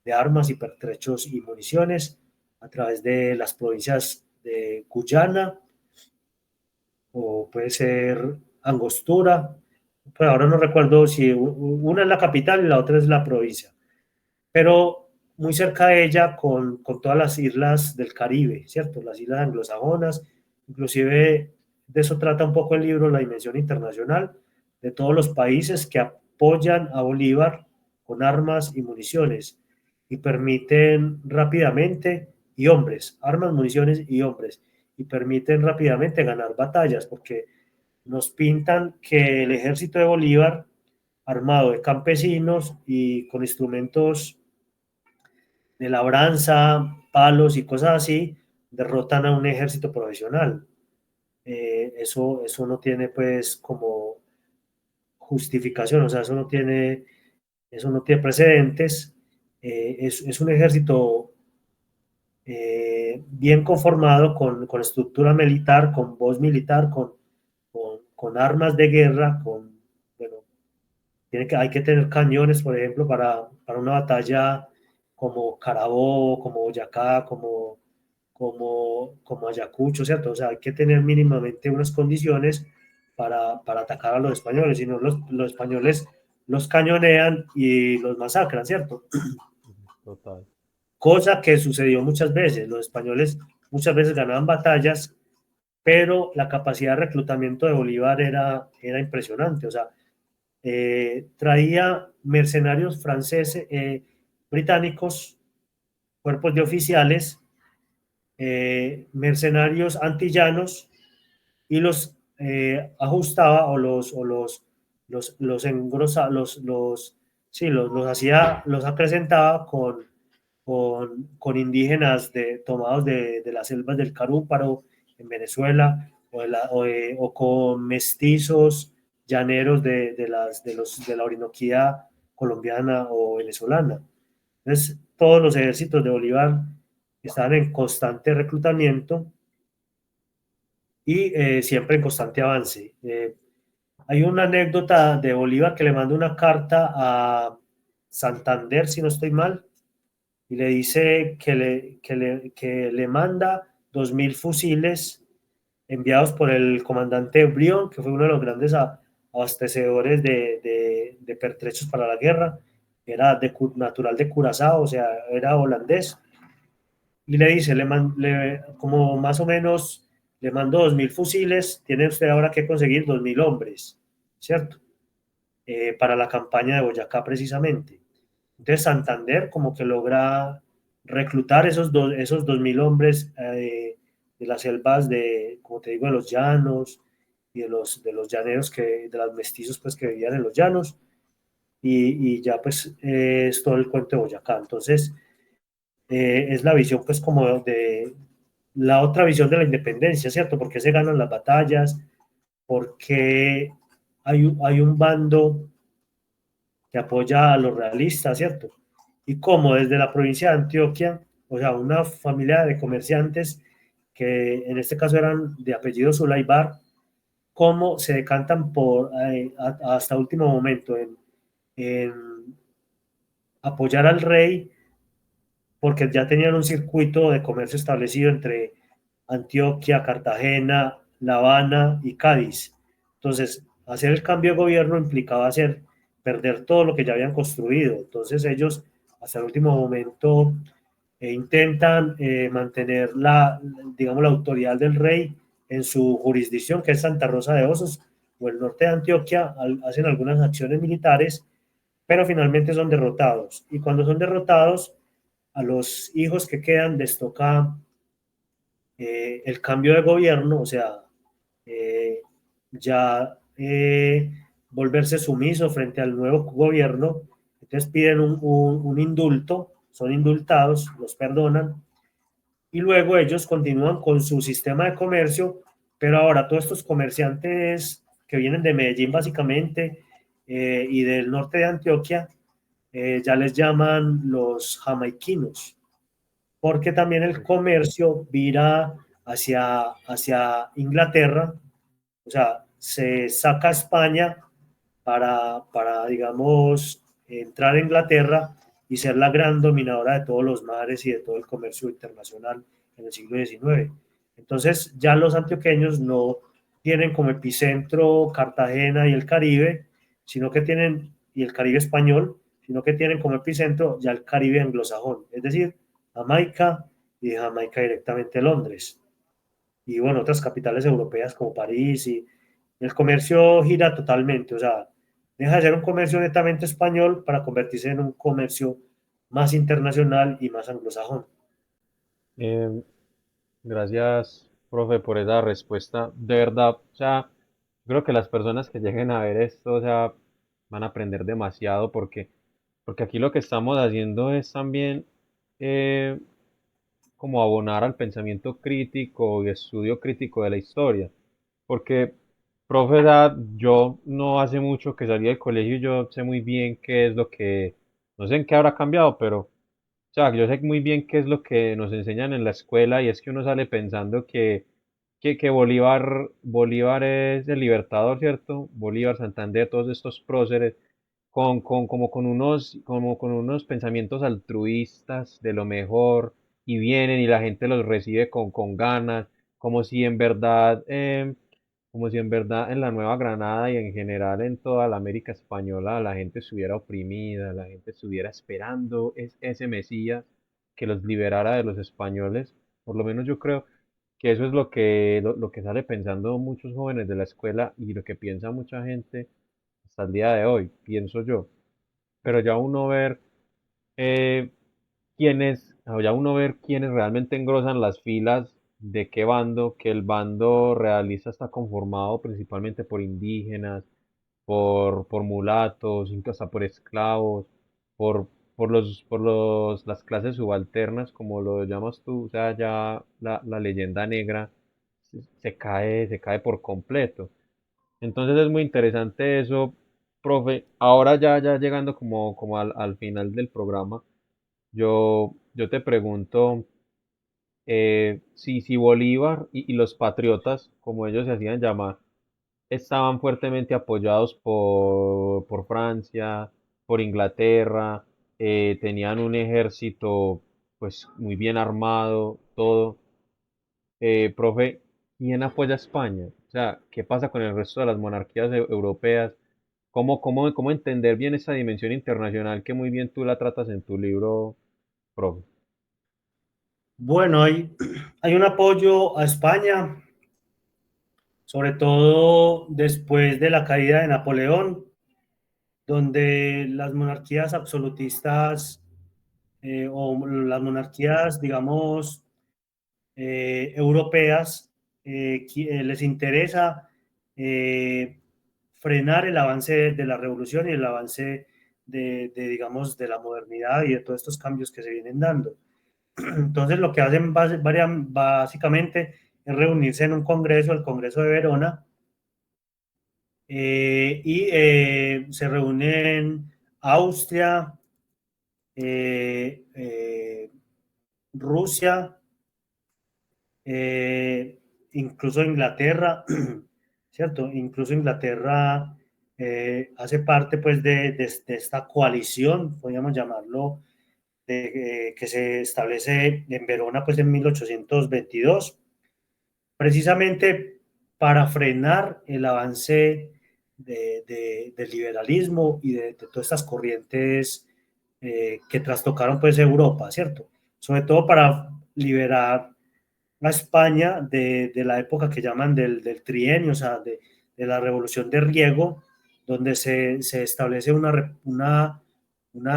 de armas y pertrechos y municiones a través de las provincias de Guyana, o puede ser Angostura, pues ahora no recuerdo si una es la capital y la otra es la provincia, pero muy cerca de ella con todas las islas del Caribe, ¿cierto? Las islas anglosajonas, inclusive de eso trata un poco el libro La Dimensión Internacional, de todos los países que apoyan a Bolívar con armas y municiones y permiten rápidamente, y hombres, armas, municiones y hombres, y permiten rápidamente ganar batallas, porque nos pintan que el ejército de Bolívar, armado de campesinos y con instrumentos de labranza, palos y cosas así, derrotan a un ejército profesional. Eso no tiene pues como justificación, o sea, eso no tiene precedentes. Es un ejército bien conformado con estructura militar, con voz militar, con armas de guerra, bueno, hay que tener cañones, por ejemplo, para una batalla como Carabobo, como Boyacá, como Ayacucho, ¿cierto? O sea, hay que tener mínimamente unas condiciones para atacar a los españoles, si no los españoles los cañonean y los masacran, ¿cierto? Total. Cosa que sucedió muchas veces. Los españoles muchas veces ganaban batallas, pero la capacidad de reclutamiento de Bolívar era impresionante. O sea, traía mercenarios franceses, británicos, cuerpos de oficiales, mercenarios antillanos, y los ajustaba los engrosa, sí, los hacía, los acrecentaba con indígenas tomados de las selvas del Carúparo en Venezuela, o con mestizos llaneros de la Orinoquía colombiana o venezolana. Entonces, todos los ejércitos de Bolívar estaban en constante reclutamiento y siempre en constante avance. Hay una anécdota de Bolívar que le manda una carta a Santander, si no estoy mal, y le dice que le manda 2.000 fusiles enviados por el comandante Brión, que fue uno de los grandes abastecedores de pertrechos para la guerra, era natural de Curazao, o sea, era holandés, y le dice, como más o menos, le mando 2.000 fusiles, tiene usted ahora que conseguir 2.000 hombres, ¿cierto? Para la campaña de Boyacá precisamente. Entonces Santander como que logra reclutar esos 2.000 hombres de las selvas de, como te digo, de los llanos y de los llaneros, de los mestizos pues que vivían en los llanos, y ya pues es todo el cuento de Boyacá. Entonces es la visión pues como de la otra visión de la independencia, ¿cierto? Porque se ganan las batallas, porque hay un bando que apoya a los realistas, ¿cierto? Y como desde la provincia de Antioquia, o sea, una familia de comerciantes que en este caso eran de apellido Zulaibar, cómo se decantan hasta último momento en apoyar al rey, porque ya tenían un circuito de comercio establecido entre Antioquia, Cartagena, La Habana y Cádiz. Entonces, hacer el cambio de gobierno implicaba perder todo lo que ya habían construido. Entonces, ellos hasta el último momento intentan mantener digamos, la autoridad del rey en su jurisdicción, que es Santa Rosa de Osos o el norte de Antioquia. Hacen algunas acciones militares, pero finalmente son derrotados. Y cuando son derrotados, a los hijos que quedan les toca el cambio de gobierno, o sea, eh, ya volverse sumiso frente al nuevo gobierno. Entonces piden un indulto, son indultados, los perdonan, y luego ellos continúan con su sistema de comercio, pero ahora todos estos comerciantes que vienen de Medellín básicamente y del norte de Antioquia, ya les llaman los jamaiquinos, porque también el comercio vira hacia Inglaterra, o sea, se saca a España digamos, entrar a Inglaterra y ser la gran dominadora de todos los mares y de todo el comercio internacional en el siglo XIX. Entonces, ya los antioqueños no tienen como epicentro Cartagena y el Caribe, y el Caribe español, sino que tienen como epicentro ya el Caribe anglosajón, es decir, Jamaica, y de Jamaica directamente Londres. Y bueno, otras capitales europeas como París, y el comercio gira totalmente, o sea, deja de ser un comercio netamente español para convertirse en un comercio más internacional y más anglosajón. Em, Gracias, profe, por esa respuesta. De verdad, o sea, creo que las personas que lleguen a ver esto, o sea, van a aprender demasiado porque aquí lo que estamos haciendo es también eh, como abonar al pensamiento crítico y estudio crítico de la historia. Porque, profe, yo no hace mucho que salí del colegio y yo sé muy bien qué es lo que, no sé en qué habrá cambiado, pero, o sea, yo sé muy bien qué es lo que nos enseñan en la escuela y es que uno sale pensando que Bolívar es el libertador, ¿cierto? Bolívar, Santander, todos estos próceres, como con unos pensamientos altruistas de lo mejor y vienen y la gente los recibe con ganas, como si en verdad, como si en verdad en la Nueva Granada y en general en toda la América española la gente estuviera oprimida, la gente estuviera esperando ese Mesías que los liberara de los españoles. Por lo menos yo creo que eso es lo que sale pensando muchos jóvenes de la escuela y lo que piensa mucha gente hasta el día de hoy, pienso yo. Pero ya uno ver eh, o ya uno ver quiénes realmente engrosan las filas, de qué bando, que el bando realista está conformado principalmente por indígenas, por mulatos, incluso hasta por esclavos, por, las clases subalternas, como lo llamas tú, o sea, ya la leyenda negra se cae por completo. Entonces es muy interesante eso, profe. Ahora ya llegando como al final del programa, yo te pregunto si Bolívar y los patriotas, como ellos se hacían llamar, estaban fuertemente apoyados por Francia, por Inglaterra, tenían un ejército pues muy bien armado, todo. Profe, ¿quién apoya a España? O sea, ¿qué pasa con el resto de las monarquías europeas? ¿Cómo entender bien esa dimensión internacional que muy bien tú la tratas en tu libro, profe? Bueno, hay un apoyo a España, sobre todo después de la caída de Napoleón, donde las monarquías absolutistas o las monarquías, digamos, europeas, les interesa eh, frenar el avance de la revolución y el avance digamos, de la modernidad y de todos estos cambios que se vienen dando. Entonces, lo que hacen básicamente es reunirse en un congreso, el Congreso de Verona, y se reúnen Austria, eh, eh, Rusia, eh, incluso Inglaterra, ¿cierto? Incluso Inglaterra hace parte pues de esta coalición, podríamos llamarlo, que se establece en Verona pues en 1822, precisamente para frenar el avance del liberalismo y de todas estas corrientes que trastocaron pues Europa, ¿cierto? Sobre todo para liberar a España la época que llaman del trienio, o sea, de la revolución de Riego, donde se establece una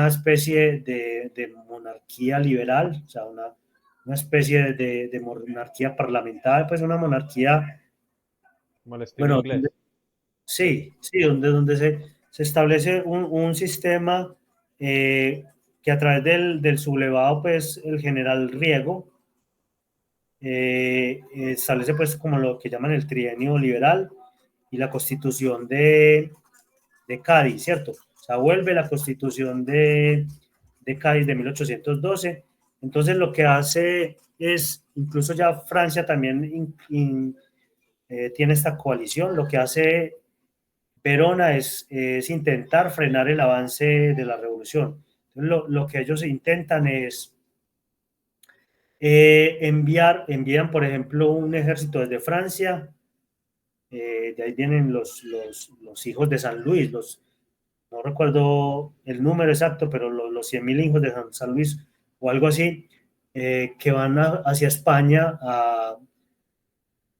especie de monarquía liberal, o sea, una especie de monarquía parlamentaria, pues una monarquía, como al estilo bueno, inglés. sí, sí, donde se establece un sistema que a través del sublevado, pues el general Riego, establece pues como lo que llaman el trienio liberal y la constitución de Cádiz, ¿cierto? O sea, vuelve la constitución de Cádiz de 1812. Entonces lo que hace es, incluso ya Francia también tiene esta coalición, lo que hace Verona es intentar frenar el avance de la revolución. Entonces, lo que ellos intentan es envían, por ejemplo, un ejército desde Francia, de ahí vienen los hijos de San Luis, no recuerdo el número exacto, pero los 100.000 hijos de San Luis o algo así, que van hacia España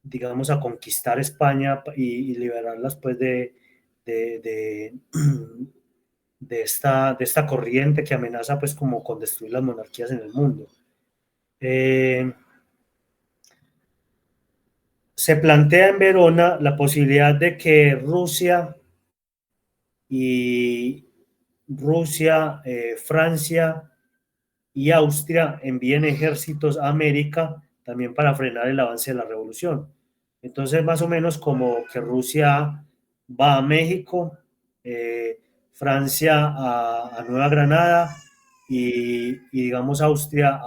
digamos, a conquistar España y liberarlas pues de, de, de esta corriente que amenaza pues como con destruir las monarquías en el mundo. Eh, Se plantea en Verona la posibilidad de que y Francia y Austria envíen ejércitos a América también para frenar el avance de la revolución. Entonces, más o menos como que Rusia va a México, Francia a Nueva Granada y digamos Austria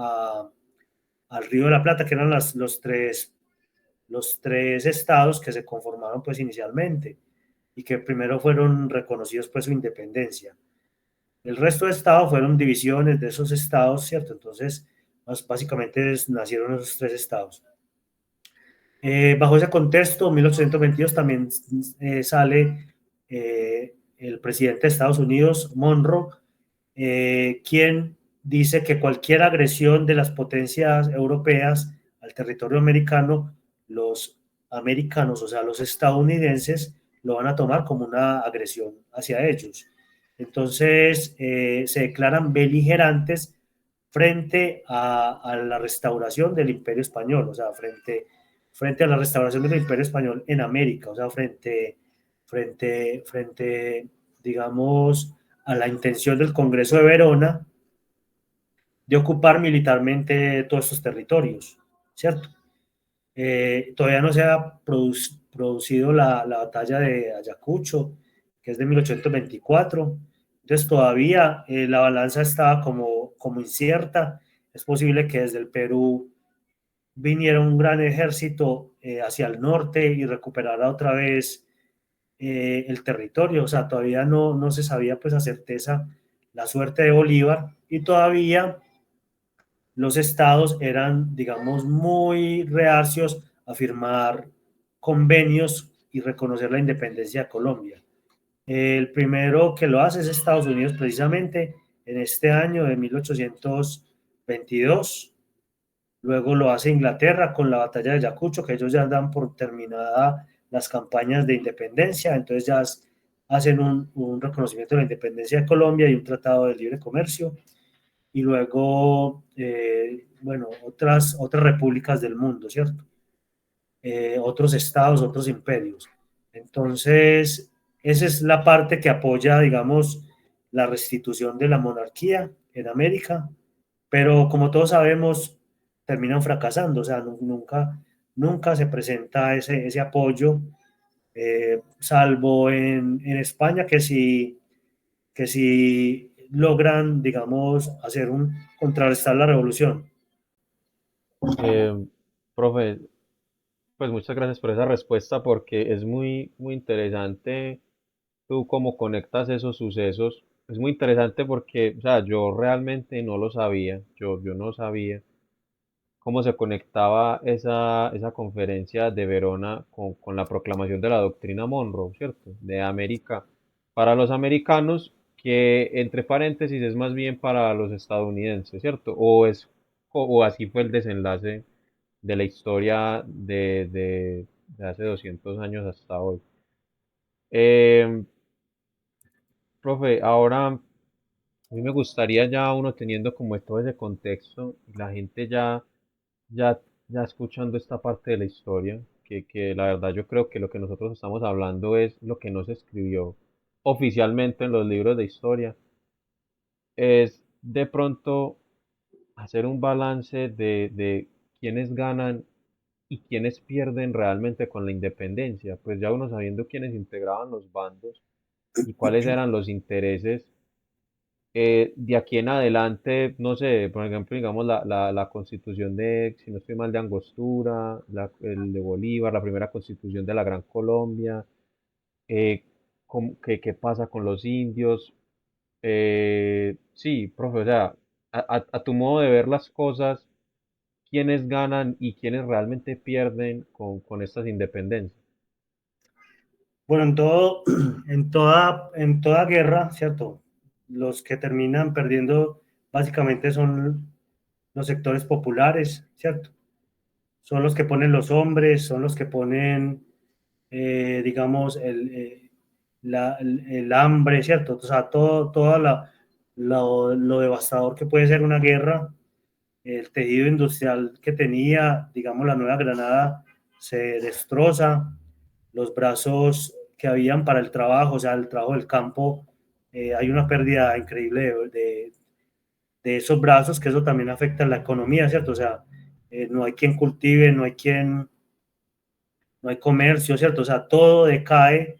al Río de la Plata, que eran los tres estados que se conformaron pues inicialmente y que primero fueron reconocidos pues su independencia. El resto de estados fueron divisiones de esos estados, ¿cierto? Entonces, básicamente nacieron esos tres estados. Bajo ese contexto, en 1822 también sale el presidente de Estados Unidos, Monroe, quien dice que cualquier agresión de las potencias europeas al territorio americano, los americanos, o sea, los estadounidenses, lo van a tomar como una agresión hacia ellos. Entonces, se declaran beligerantes frente a la restauración del Imperio Español, o sea, frente a la restauración del Imperio Español en América, o sea, frente, digamos, a la intención del Congreso de Verona de ocupar militarmente todos estos territorios, ¿cierto? Todavía no se ha producido la batalla de Ayacucho, que es de 1824, entonces todavía la balanza estaba como incierta, es posible que desde el Perú viniera un gran ejército hacia el norte y recuperara otra vez el territorio, o sea, todavía no se sabía pues a certeza la suerte de Bolívar y todavía los estados eran, digamos, muy reacios a firmar convenios y reconocer la independencia de Colombia. El primero que lo hace es Estados Unidos precisamente en este año de 1822. Luego lo hace Inglaterra con la batalla de Ayacucho, que ellos ya dan por terminada las campañas de independencia, entonces ya hacen un reconocimiento de la independencia de Colombia y un tratado de libre comercio, y luego, bueno, otras repúblicas del mundo, ¿cierto? Otros estados, otros imperios. Entonces, esa es la parte que apoya, digamos, la restitución de la monarquía en América, pero como todos sabemos, terminan fracasando, o sea, nunca se presenta ese apoyo, salvo en España, que sí logran, digamos, contrarrestar la revolución. Eh, Profe, pues muchas gracias por esa respuesta porque es muy, muy interesante tú cómo conectas esos sucesos. Es muy interesante porque, o sea, yo realmente no lo sabía, yo no sabía cómo se conectaba esa conferencia de Verona con la proclamación de la doctrina Monroe, ¿cierto? De América para los americanos, que entre paréntesis es más bien para los estadounidenses, ¿cierto? O así fue el desenlace de la historia de hace 200 años hasta hoy. Eh, Profe, ahora a mí me gustaría ya uno teniendo como todo ese contexto y la gente ya, ya escuchando esta parte de la historia, que la verdad yo creo que lo que nosotros estamos hablando es lo que no se escribió oficialmente en los libros de historia, es de pronto hacer un balance de quiénes ganan y quiénes pierden realmente con la independencia, pues ya uno sabiendo quiénes integraban los bandos y cuáles eran los intereses. De aquí en adelante, no sé, por ejemplo, digamos la constitución de, si no estoy mal, de Angostura, el de Bolívar, la primera constitución de la Gran Colombia, eh, qué pasa con los indios. Sí, profe, o sea, a tu modo de ver las cosas, ¿quiénes ganan y quiénes realmente pierden con estas independencias? Bueno, en toda guerra, ¿cierto? Los que terminan perdiendo básicamente son los sectores populares, ¿cierto? Son los que ponen los hombres, son los que ponen, digamos, el hambre, ¿cierto? O sea, lo devastador que puede ser una guerra, el tejido industrial que tenía, digamos, la Nueva Granada se destroza, los brazos que habían para el trabajo, o sea, el trabajo del campo, hay una pérdida increíble de esos brazos, que eso también afecta a la economía, ¿cierto? O sea, no hay quien cultive, no hay comercio, ¿cierto? O sea, todo decae,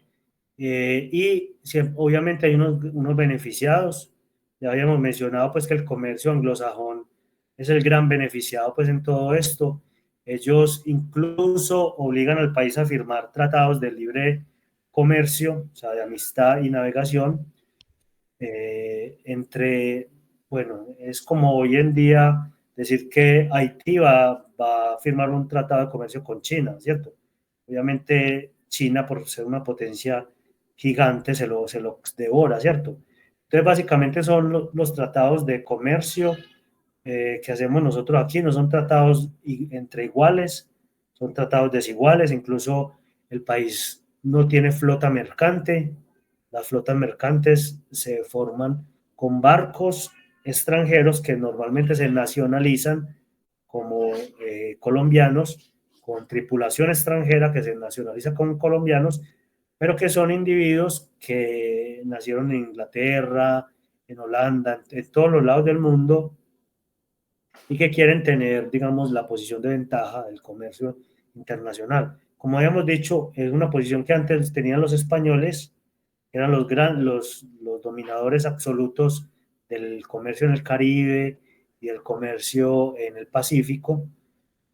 y obviamente hay unos beneficiados. Ya habíamos mencionado pues que el comercio anglosajón es el gran beneficiado pues en todo esto. Ellos incluso obligan al país a firmar tratados de libre comercio, o sea, de amistad y navegación, bueno, es como hoy en día decir que Haití va a firmar un tratado de comercio con China, ¿cierto? Obviamente China, por ser una potencia gigante, se lo devora, ¿cierto? Entonces, básicamente son los tratados de comercio, que hacemos nosotros aquí, no son tratados entre iguales, son tratados desiguales, incluso el país no tiene flota mercante, las flotas mercantes se forman con barcos extranjeros que normalmente se nacionalizan como colombianos, con tripulación extranjera que se nacionaliza como colombianos, pero que son individuos que nacieron en Inglaterra, en Holanda, en todos los lados del mundo, y que quieren tener, digamos, la posición de ventaja del comercio internacional. Como habíamos dicho, es una posición que antes tenían los españoles, eran los dominadores absolutos del comercio en el Caribe y el comercio en el Pacífico.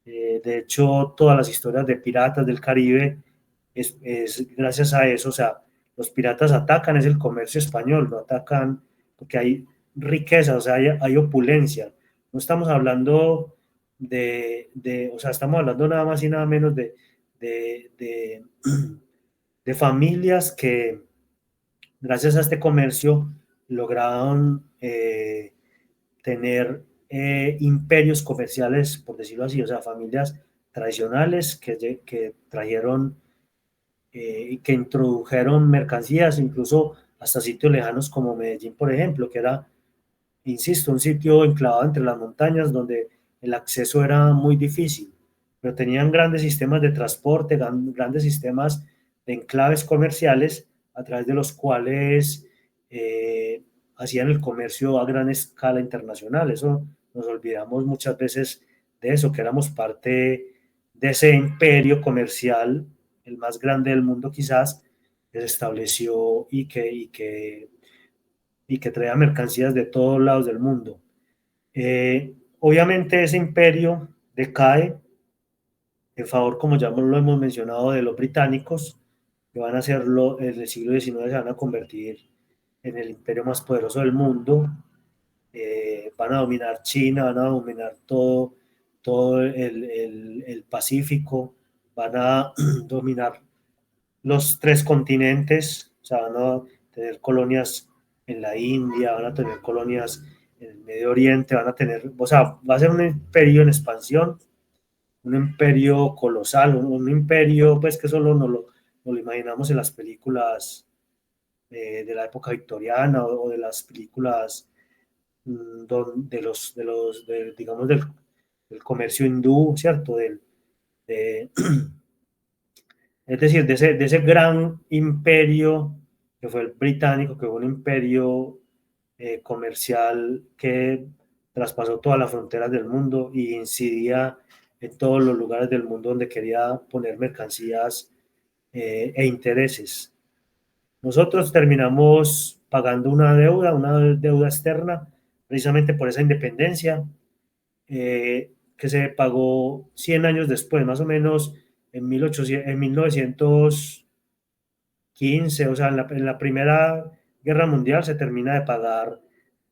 De hecho, todas las historias de piratas del Caribe es gracias a eso. O sea, los piratas atacan es el comercio español, no atacan porque hay riqueza, o sea, hay opulencia. No estamos hablando o sea, estamos hablando nada más y nada menos de, de, de familias que gracias a este comercio lograron tener imperios comerciales, por decirlo así, o sea, familias tradicionales que trajeron y que introdujeron mercancías, incluso hasta sitios lejanos como Medellín, por ejemplo, que era, insisto, un sitio enclavado entre las montañas donde el acceso era muy difícil, pero tenían grandes sistemas de transporte, grandes sistemas de enclaves comerciales a través de los cuales hacían el comercio a gran escala internacional. Eso nos olvidamos muchas veces de eso, que éramos parte de ese imperio comercial, el más grande del mundo quizás, que se estableció y que traía mercancías de todos lados del mundo. Obviamente ese imperio decae en favor, como ya lo hemos mencionado, de los británicos, que van a hacerlo en el siglo XIX, se van a convertir en el imperio más poderoso del mundo. Van a dominar China, van a dominar todo el Pacífico, van a dominar los tres continentes, o sea, van a tener colonias en la India, van a tener colonias en el Medio Oriente, van a tener, o sea, va a ser un imperio en expansión, un imperio colosal, un imperio pues que solo nos lo imaginamos en las películas de la época victoriana o de las películas digamos, del comercio hindú, ¿cierto? De, es decir, de ese gran imperio que fue el británico, que fue un imperio comercial que traspasó todas las fronteras del mundo y incidía en todos los lugares del mundo donde quería poner mercancías e intereses. Nosotros terminamos pagando una deuda externa, precisamente por esa independencia, que se pagó 100 años después, más o menos en 1915, o sea, en la Primera Guerra Mundial se termina de pagar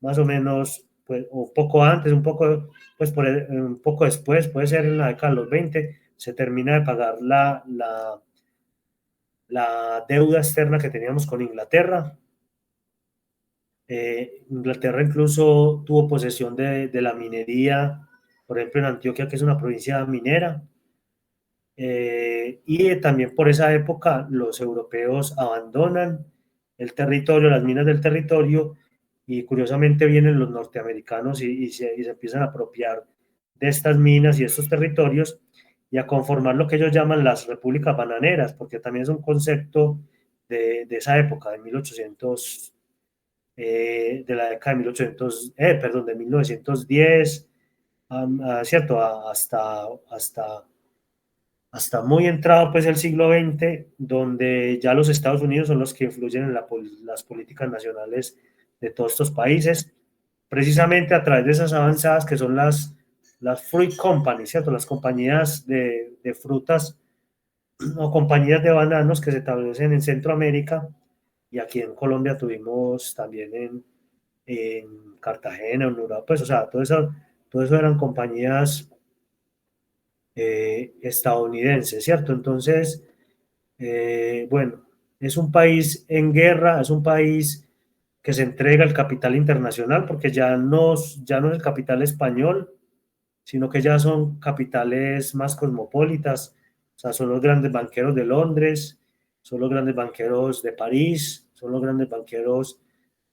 más o menos, pues, o poco antes, un poco, pues, un poco después, puede ser en la década de los 20, se termina de pagar la deuda externa que teníamos con Inglaterra. Inglaterra incluso tuvo posesión de la minería, por ejemplo en Antioquia, que es una provincia minera, y también por esa época los europeos abandonan el territorio, las minas del territorio, y curiosamente vienen los norteamericanos y se empiezan a apropiar de estas minas y estos territorios y a conformar lo que ellos llaman las repúblicas bananeras, porque también es un concepto de esa época, de 1800, de la década de 1800, perdón, de 1910, ¿cierto? Hasta muy entrado pues el siglo XX, donde ya los Estados Unidos son los que influyen en las políticas nacionales de todos estos países, precisamente a través de esas avanzadas que son las fruit companies, ¿cierto? Las compañías de frutas o compañías de bananos que se establecen en Centroamérica, y aquí en Colombia tuvimos también en Cartagena, en Uruguay, pues, o sea, todo eso eran compañías estadounidenses, ¿cierto? Entonces, bueno, es un país en guerra, es un país que se entrega al capital internacional porque ya no es el capital español, sino que ya son capitales más cosmopolitas, o sea, son los grandes banqueros de Londres, son los grandes banqueros de París, son los grandes banqueros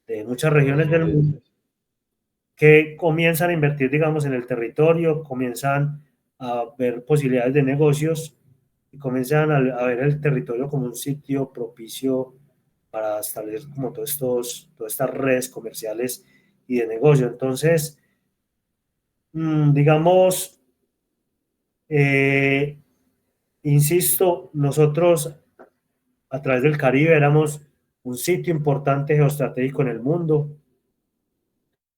de muchas regiones del mundo estadounidenses. que comienzan a invertir, digamos, en el territorio, comienzan a ver posibilidades de negocios y comienzan a ver el territorio como un sitio propicio para establecer como todas estas redes comerciales y de negocio. Entonces, digamos, eh, insisto, nosotros a través del Caribe éramos un sitio importante geoestratégico en el mundo.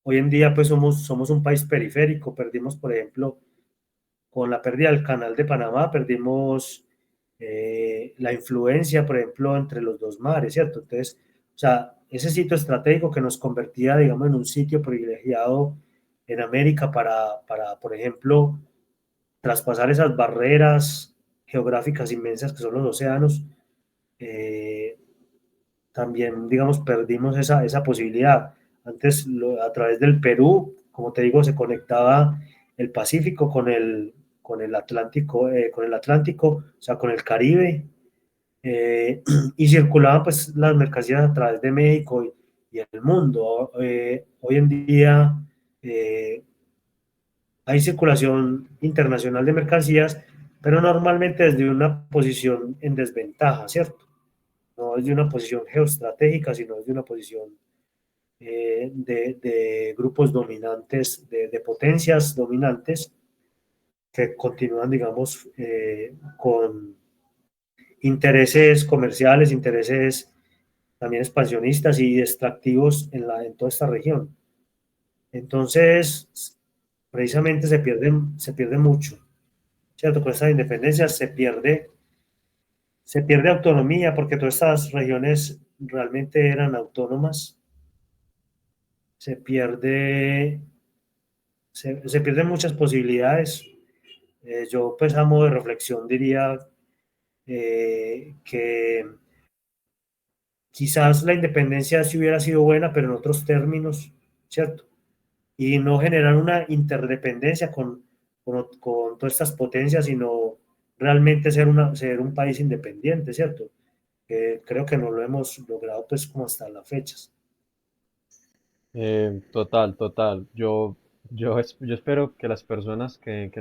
Hoy en día, pues somos un país periférico. Perdimos, por ejemplo, con la pérdida del canal de Panamá, perdimos la influencia, por ejemplo, entre los dos mares, ¿cierto? Entonces, o sea, ese sitio estratégico que nos convertía, digamos, en un sitio privilegiado en América por ejemplo, traspasar esas barreras geográficas inmensas que son los océanos, eh, también, digamos, perdimos esa posibilidad. Antes, a través del Perú, como te digo, se conectaba el Pacífico con el Atlántico, o sea, con el Caribe. y circulaban pues las mercancías a través de México y el mundo. Hoy en día eh, hay circulación internacional de mercancías, pero normalmente desde una posición en desventaja, ¿cierto? No desde una posición geoestratégica, sino desde una posición de grupos dominantes, de potencias dominantes que continúan, digamos, con intereses comerciales, intereses también expansionistas y extractivos en toda esta región. Entonces, precisamente se pierde mucho, ¿cierto? Con estas independencias se pierde autonomía porque todas estas regiones realmente eran autónomas, se pierde, se pierden muchas posibilidades. Yo pues a modo de reflexión diría que quizás la independencia sí hubiera sido buena, pero en otros términos, ¿cierto? Y no generar una interdependencia con todas estas potencias, sino realmente ser un país independiente, ¿cierto? Creo que no lo hemos logrado pues como hasta las fechas. Total, total. Yo espero que las personas que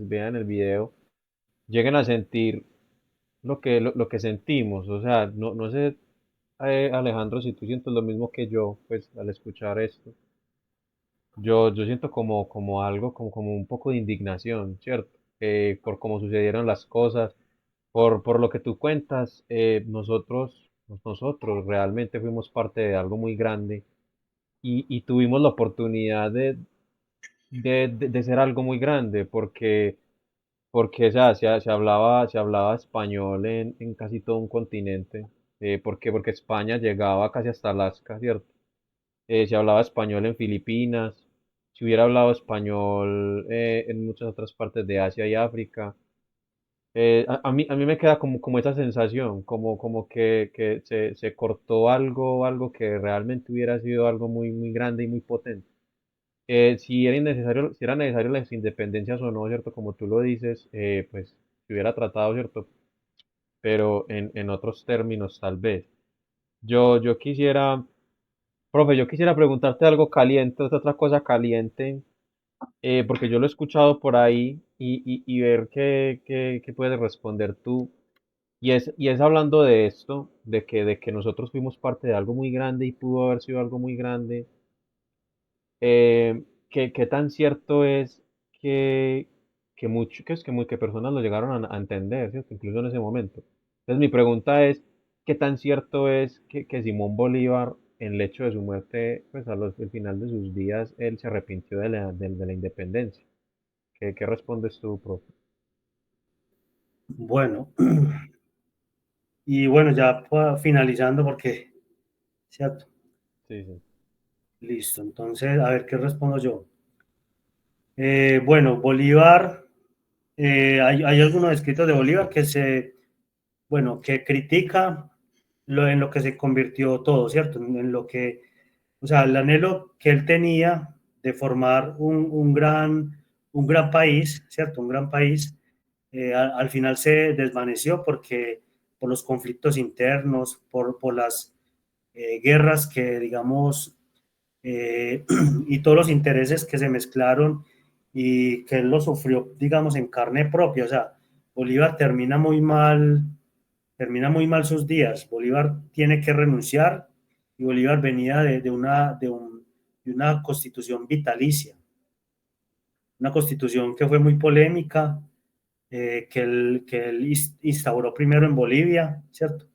vean el video lleguen a sentir lo que sentimos. O sea, no sé, Alejandro, si tú sientes lo mismo que yo, pues al escuchar esto. Yo siento como algo, como un poco de indignación, ¿cierto? Por cómo sucedieron las cosas, por lo que tú cuentas, nosotros realmente fuimos parte de algo muy grande y tuvimos la oportunidad de ser algo muy grande, porque o sea, se hablaba español en casi todo un continente, porque España llegaba casi hasta Alaska, ¿cierto? Se hablaba español en Filipinas, se hubiera hablado español en muchas otras partes de Asia y África. A mí me queda como esa sensación, como que se cortó algo que realmente hubiera sido algo muy grande y muy potente. Si era necesario las independencias o no, ¿cierto? Como tú lo dices, pues se hubiera tratado, ¿cierto? Pero en otros términos, tal vez. Yo quisiera, profe, yo quisiera preguntarte algo caliente, otra cosa caliente, porque yo lo he escuchado por ahí y ver qué puedes responder tú. Y es hablando de esto, de que nosotros fuimos parte de algo muy grande y pudo haber sido algo muy grande. ¿Qué tan cierto es que, que personas lo llegaron a entender, ¿cierto? Incluso en ese momento. Entonces mi pregunta es, ¿qué tan cierto es que Simón Bolívar, en el hecho de su muerte, pues al final de sus días, él se arrepintió de la independencia? ¿Qué respondes tú, profe? Bueno, y bueno, ya finalizando porque, ¿cierto? Sí, sí. Listo, entonces, a ver qué respondo yo. Bueno, Bolívar, hay algunos escritos de Bolívar bueno, que critica en lo que se convirtió todo, ¿cierto? En lo que, o sea, el anhelo que él tenía de formar un gran país, ¿cierto? Un gran país, al final se desvaneció porque por los conflictos internos, por las guerras que, digamos, y todos los intereses que se mezclaron y que él lo sufrió, digamos, en carne propia. O sea, Bolívar termina muy mal sus días. Bolívar tiene que renunciar y Bolívar venía de una constitución vitalicia, una constitución que fue muy polémica, que él instauró primero en Bolivia, ¿cierto?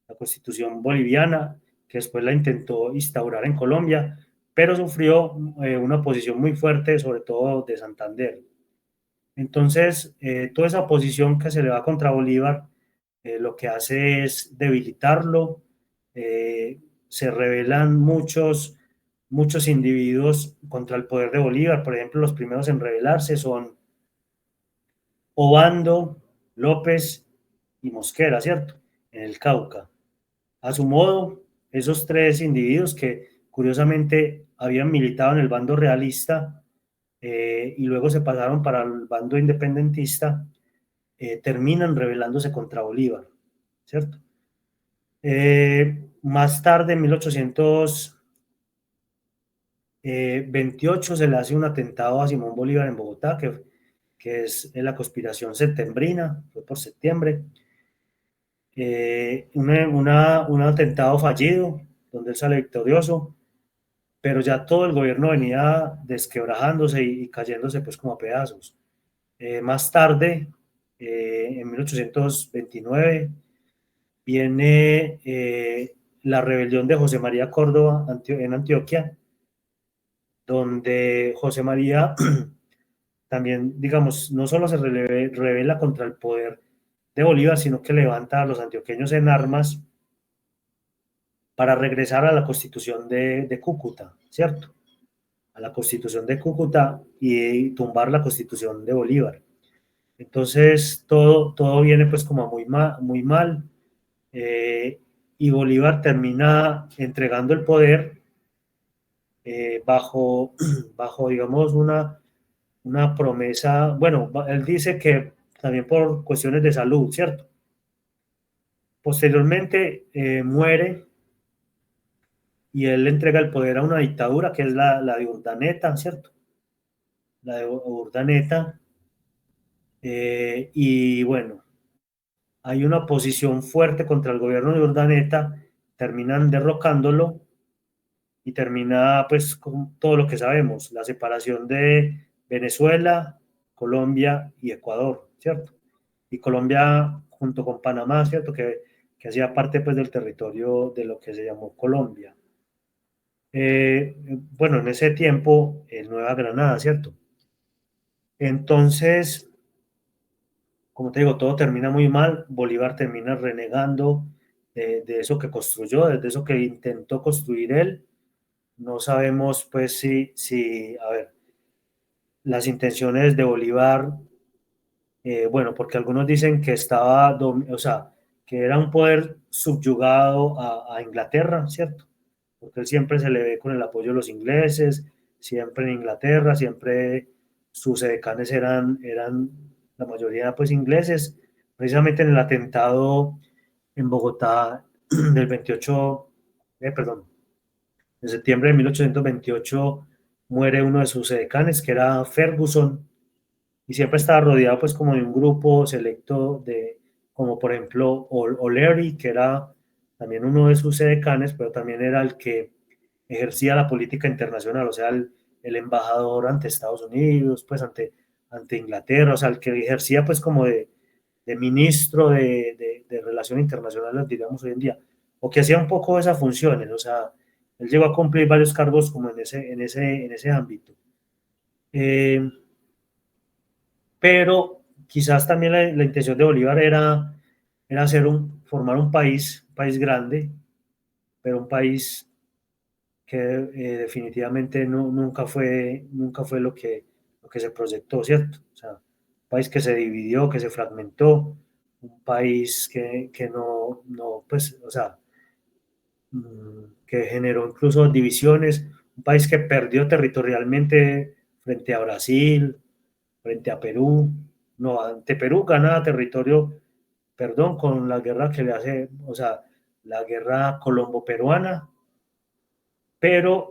La constitución boliviana, que después la intentó instaurar en Colombia, pero sufrió una oposición muy fuerte, sobre todo de Santander. Entonces, toda esa oposición que se le va contra Bolívar, lo que hace es debilitarlo, eh, se rebelan muchos individuos contra el poder de Bolívar. Por ejemplo, los primeros en rebelarse son Obando, López y Mosquera, ¿cierto? En el Cauca. A su modo, esos tres individuos que curiosamente habían militado en el bando realista y luego se pasaron para el bando independentista, terminan rebelándose contra Bolívar. ¿cierto? Más tarde, en 1828, se le hace un atentado a Simón Bolívar en Bogotá, que es la conspiración septembrina, fue por septiembre. Un atentado fallido, donde él sale victorioso, pero ya todo el gobierno venía desquebrajándose y cayéndose pues como a pedazos. Más tarde, en 1829, viene la rebelión de José María Córdoba en Antioquia, donde José María también, digamos, no solo se revela contra el poder de Bolívar, sino que levanta a los antioqueños en armas para regresar a la constitución de Cúcuta, ¿cierto? A la constitución de Cúcuta y tumbar la constitución de Bolívar. Entonces, todo viene pues como muy mal, y Bolívar termina entregando el poder bajo, bajo, digamos, una promesa. Bueno, él dice que también por cuestiones de salud, ¿cierto? Posteriormente muere y él entrega el poder a una dictadura que es la de Urdaneta, ¿cierto? La de Urdaneta. Y bueno, hay una oposición fuerte contra el gobierno de Urdaneta, terminan derrocándolo y termina pues con todo lo que sabemos, la separación de Venezuela, Colombia y Ecuador, ¿cierto? Y Colombia junto con Panamá, ¿cierto? Que hacía parte pues del territorio de lo que se llamó Colombia. Bueno, en ese tiempo, Nueva Granada, ¿cierto? Entonces, como te digo, todo termina muy mal, Bolívar termina renegando de eso que construyó, de eso que intentó construir él. No sabemos, pues, a ver, las intenciones de Bolívar, bueno, porque algunos dicen que o sea, que era un poder subyugado a Inglaterra, ¿cierto? Porque él siempre se le ve con el apoyo de los ingleses, siempre en Inglaterra, siempre sus edecanes eran la mayoría, pues, ingleses. Precisamente en el atentado en Bogotá del 28, perdón, en septiembre de 1828 muere uno de sus edecanes, que era Ferguson, y siempre estaba rodeado pues como de un grupo selecto como por ejemplo O'Leary, que era también uno de sus edecanes, pero también era el que ejercía la política internacional, o sea, el embajador ante Estados Unidos, pues ante Inglaterra, o sea, el que ejercía pues como de ministro de Relaciones Internacionales, diríamos hoy en día, o que hacía un poco esas funciones, o sea, él llegó a cumplir varios cargos como en ese ámbito. Eh, pero quizás también la intención de Bolívar era formar un país grande, pero un país que definitivamente nunca fue lo que se proyectó, ¿cierto? O sea, un país que se dividió, que se fragmentó, un país que no, pues, o sea, que generó incluso divisiones, un país que perdió territorialmente frente a Brasil, frente a Perú. No, ante Perú gana territorio, perdón, con la guerra que le hace, o sea, la guerra colombo-peruana, pero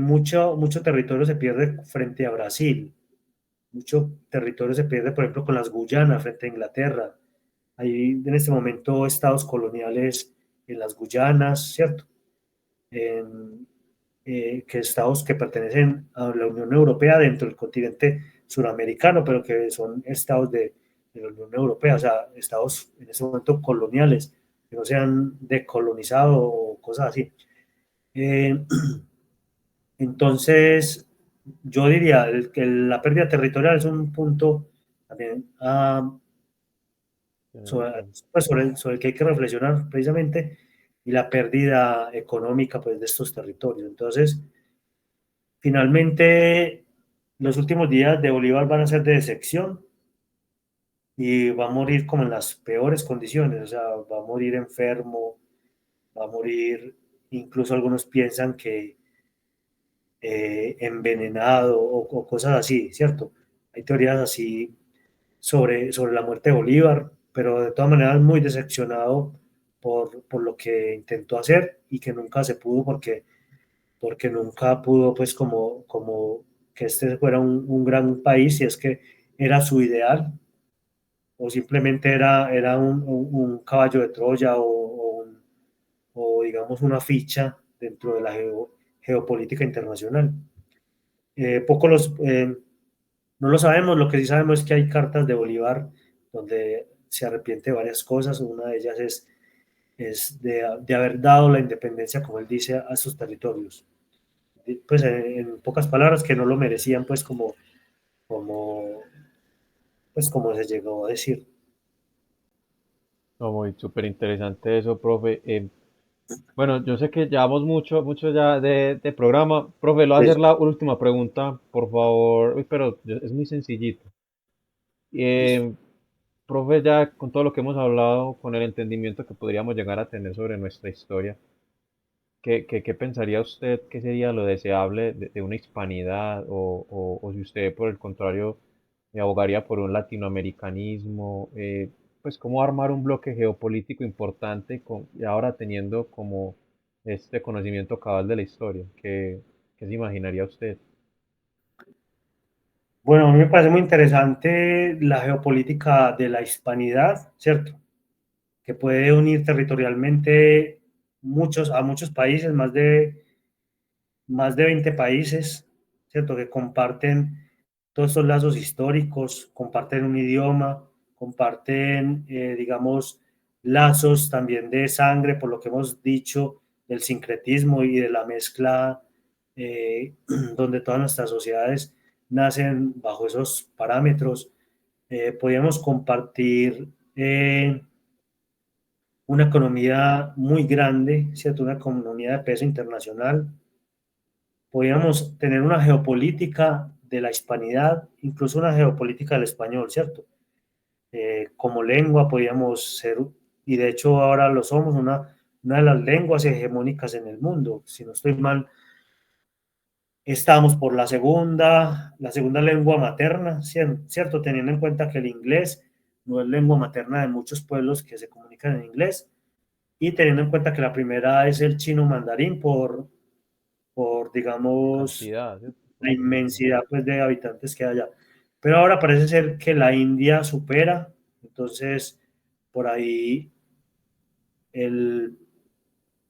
mucho territorio se pierde frente a Brasil, mucho territorio se pierde, por ejemplo, con las Guyanas frente a Inglaterra. Hay en este momento estados coloniales en las Guyanas, ¿cierto? En, que estados que pertenecen a la Unión Europea dentro del continente suramericano, pero que son estados de la Unión Europea, o sea, estados en este momento coloniales, que no se han decolonizado o cosas así. Eh, entonces, yo diría que la pérdida territorial es un punto también sobre el que hay que reflexionar precisamente, y la pérdida económica pues, de estos territorios. Entonces, finalmente, los últimos días de Bolívar van a ser de decepción y va a morir como en las peores condiciones, o sea, va a morir enfermo, va a morir, incluso algunos piensan que envenenado o cosas así, ¿cierto? Hay teorías así sobre la muerte de Bolívar, pero de todas maneras muy decepcionado por lo que intentó hacer y que nunca se pudo porque nunca pudo pues como que este fuera un gran país, si es que era su ideal o simplemente era un caballo de Troya o digamos una ficha dentro de la geopolítica internacional. Poco no lo sabemos, lo que sí sabemos es que hay cartas de Bolívar donde se arrepiente de varias cosas, una de ellas es de haber dado la independencia, como él dice, a sus territorios. Pues en pocas palabras, que no lo merecían, pues como, pues como se llegó a decir. No, muy súper interesante eso, profe. Bueno, yo sé que llevamos mucho ya de programa. Profe, le voy a hacer Pues, la última pregunta, por favor. Uy, pero es muy sencillito. listo. Eh, Profe, ya con todo lo que hemos hablado, con el entendimiento que podríamos llegar a tener sobre nuestra historia, ¿qué pensaría usted que sería lo deseable de una hispanidad? O si usted, por el contrario, abogaría por un latinoamericanismo, pues cómo armar un bloque geopolítico importante y ahora teniendo como este conocimiento cabal de la historia, ¿qué se imaginaría usted? Bueno, a mí me parece muy interesante la geopolítica de la hispanidad, ¿cierto? Que puede unir territorialmente a muchos países, más de 20 países, ¿cierto? Que comparten todos estos lazos históricos, comparten un idioma, comparten, digamos, lazos también de sangre, por lo que hemos dicho, del sincretismo y de la mezcla, donde todas nuestras sociedades nacen bajo esos parámetros. Podríamos compartir una economía muy grande, ¿cierto? Una economía de peso internacional. Podríamos tener una geopolítica de la hispanidad, incluso una geopolítica del español, ¿cierto? Como lengua podríamos ser, y de hecho ahora lo somos, una de las lenguas hegemónicas en el mundo. Si no estoy mal, estamos por la segunda lengua materna, ¿cierto? Teniendo en cuenta que el inglés no es lengua materna de muchos pueblos que se comunican en inglés, y teniendo en cuenta que la primera es el chino mandarín digamos, Cantidad, ¿cierto? Por la población. inmensidad pues, de habitantes que hay allá. Pero ahora parece ser que la India supera, entonces por ahí el,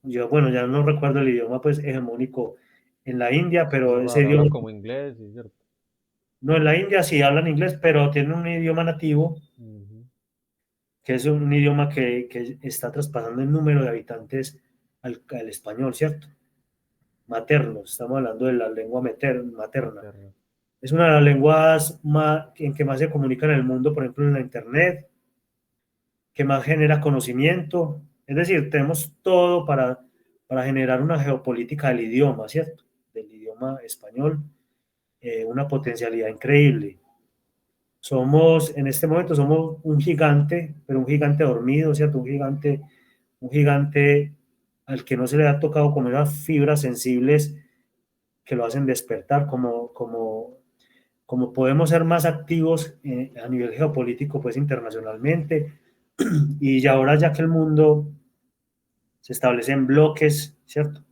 yo bueno, ya no recuerdo el idioma pues hegemónico en la India, pero Muy ese raro, idioma, hablan como inglés, ¿sí, cierto? no, en la India sí hablan inglés, pero tienen un idioma nativo, Ujú. que es un idioma que está traspasando el número de habitantes al español, ¿cierto? Maternos, estamos hablando de la lengua materna. Materna. Es una de las lenguas en que más se comunica en el mundo, por ejemplo, en la Internet, que más genera conocimiento. Es decir, tenemos todo para generar una geopolítica del idioma, ¿cierto? Del idioma español, una potencialidad increíble. En este momento somos un gigante, pero un gigante dormido, ¿cierto? Un gigante al que no se le ha tocado como esas fibras sensibles que lo hacen despertar, como podemos ser más activos a nivel geopolítico, pues internacionalmente, y ya ahora ya que el mundo se establece en bloques, ¿cierto?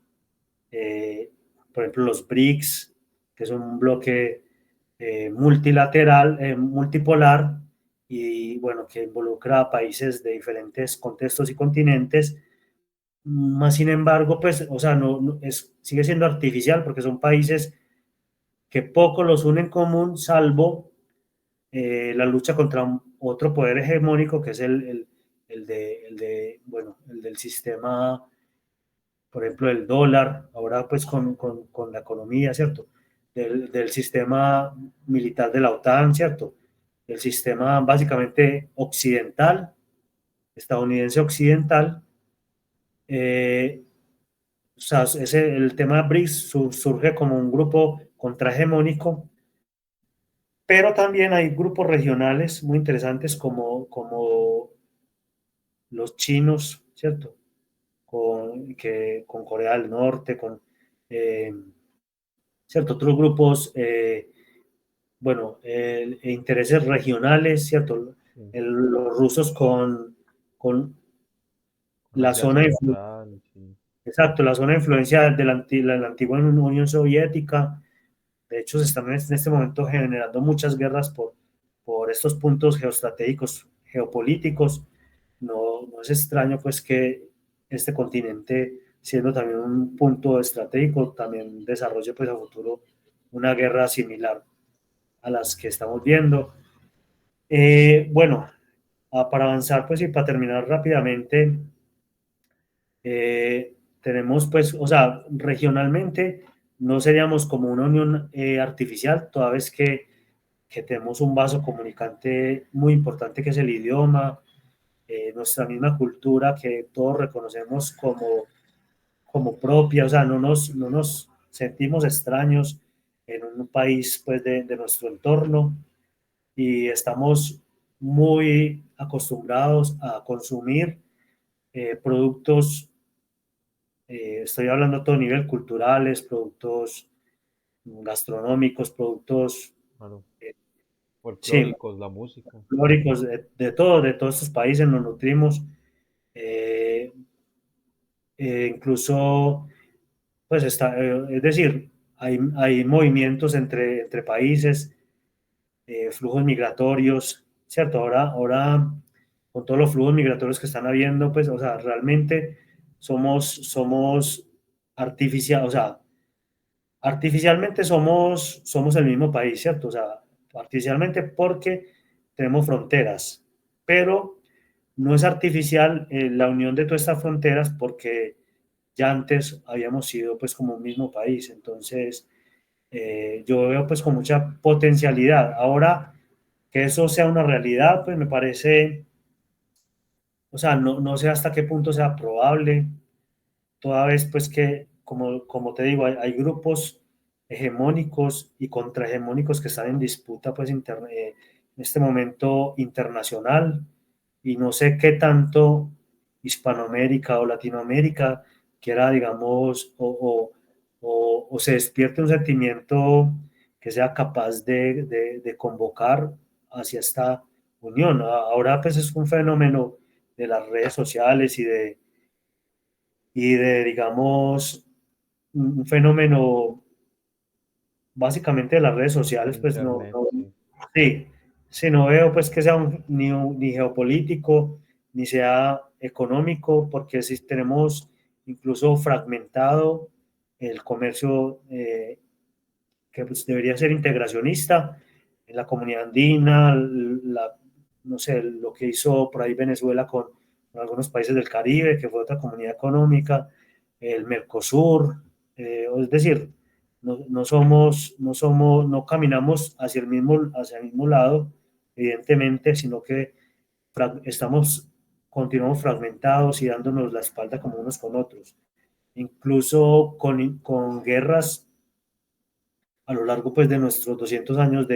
Eh, por ejemplo, los BRICS, que es un bloque multilateral, multipolar, y bueno, que involucra a países de diferentes contextos y continentes, más sin embargo, pues, o sea, sigue siendo artificial porque son países que poco los unen en común, salvo la lucha contra otro poder hegemónico que es bueno, el del sistema, por ejemplo, el dólar, ahora pues con la economía, ¿cierto? Del sistema militar de la OTAN, ¿cierto? El sistema básicamente occidental, estadounidense occidental. eh, o sea, el tema BRICS surge como un grupo contrahegemónico, pero también hay grupos regionales muy interesantes como los chinos, ¿cierto? Con Corea del Norte, eh, ¿cierto? Otros grupos, bueno, intereses regionales, ¿cierto? Sí. Los rusos con la Asia zona de influencia, Central, sí. exacto, la zona de influencia de la antigua Unión Soviética. De hecho, se están en este momento generando muchas guerras por estos puntos geoestratégicos, geopolíticos. No, no es extraño pues que este continente, siendo también un punto estratégico, también desarrolle pues a futuro una guerra similar a las que estamos viendo. Bueno, para avanzar pues y para terminar rápidamente, tenemos pues, o sea, regionalmente no seríamos como una unión artificial, toda vez que tenemos un vaso comunicante muy importante que es el idioma, nuestra misma cultura que todos reconocemos como propia, o sea, no nos sentimos extraños en un país pues de nuestro entorno y estamos muy acostumbrados a consumir productos, estoy hablando a todo nivel, culturales, productos gastronómicos, productos, Claro. eh, sí, Folclóricos, la música. folclóricos, de todos estos países nos nutrimos. Eh, Incluso, pues está, es decir, hay movimientos entre países, flujos migratorios, ¿cierto? Ahora, con todos los flujos migratorios que están habiendo, pues, o sea, realmente somos artificial, o sea, artificialmente somos el mismo país, ¿cierto? O sea, artificialmente porque tenemos fronteras, pero no es artificial la unión de todas estas fronteras porque ya antes habíamos sido pues como un mismo país, entonces yo veo pues con mucha potencialidad. Ahora que eso sea una realidad, pues me parece, o sea, no sé hasta qué punto sea probable, toda vez pues que, como te digo, hay grupos hegemónicos y contrahegemónicos que están en disputa pues en este momento internacional y no sé qué tanto Hispanoamérica o Latinoamérica quiera, digamos, o se despierte un sentimiento que sea capaz de convocar hacia esta unión. Ahora pues es un fenómeno de las redes sociales digamos, un fenómeno básicamente de las redes El sociales, pues internet, sí. sí, sí, no veo pues que sea ni geopolítico, ni sea económico, porque si tenemos incluso fragmentado el comercio que pues, debería ser integracionista en la comunidad andina, no sé, lo que hizo por ahí Venezuela con algunos países del Caribe, que fue otra comunidad económica, el Mercosur, es decir, no caminamos hacia el mismo lado, evidentemente, sino que continuamos fragmentados y dándonos la espalda como unos con otros. Incluso con guerras a lo largo pues de nuestros 200 años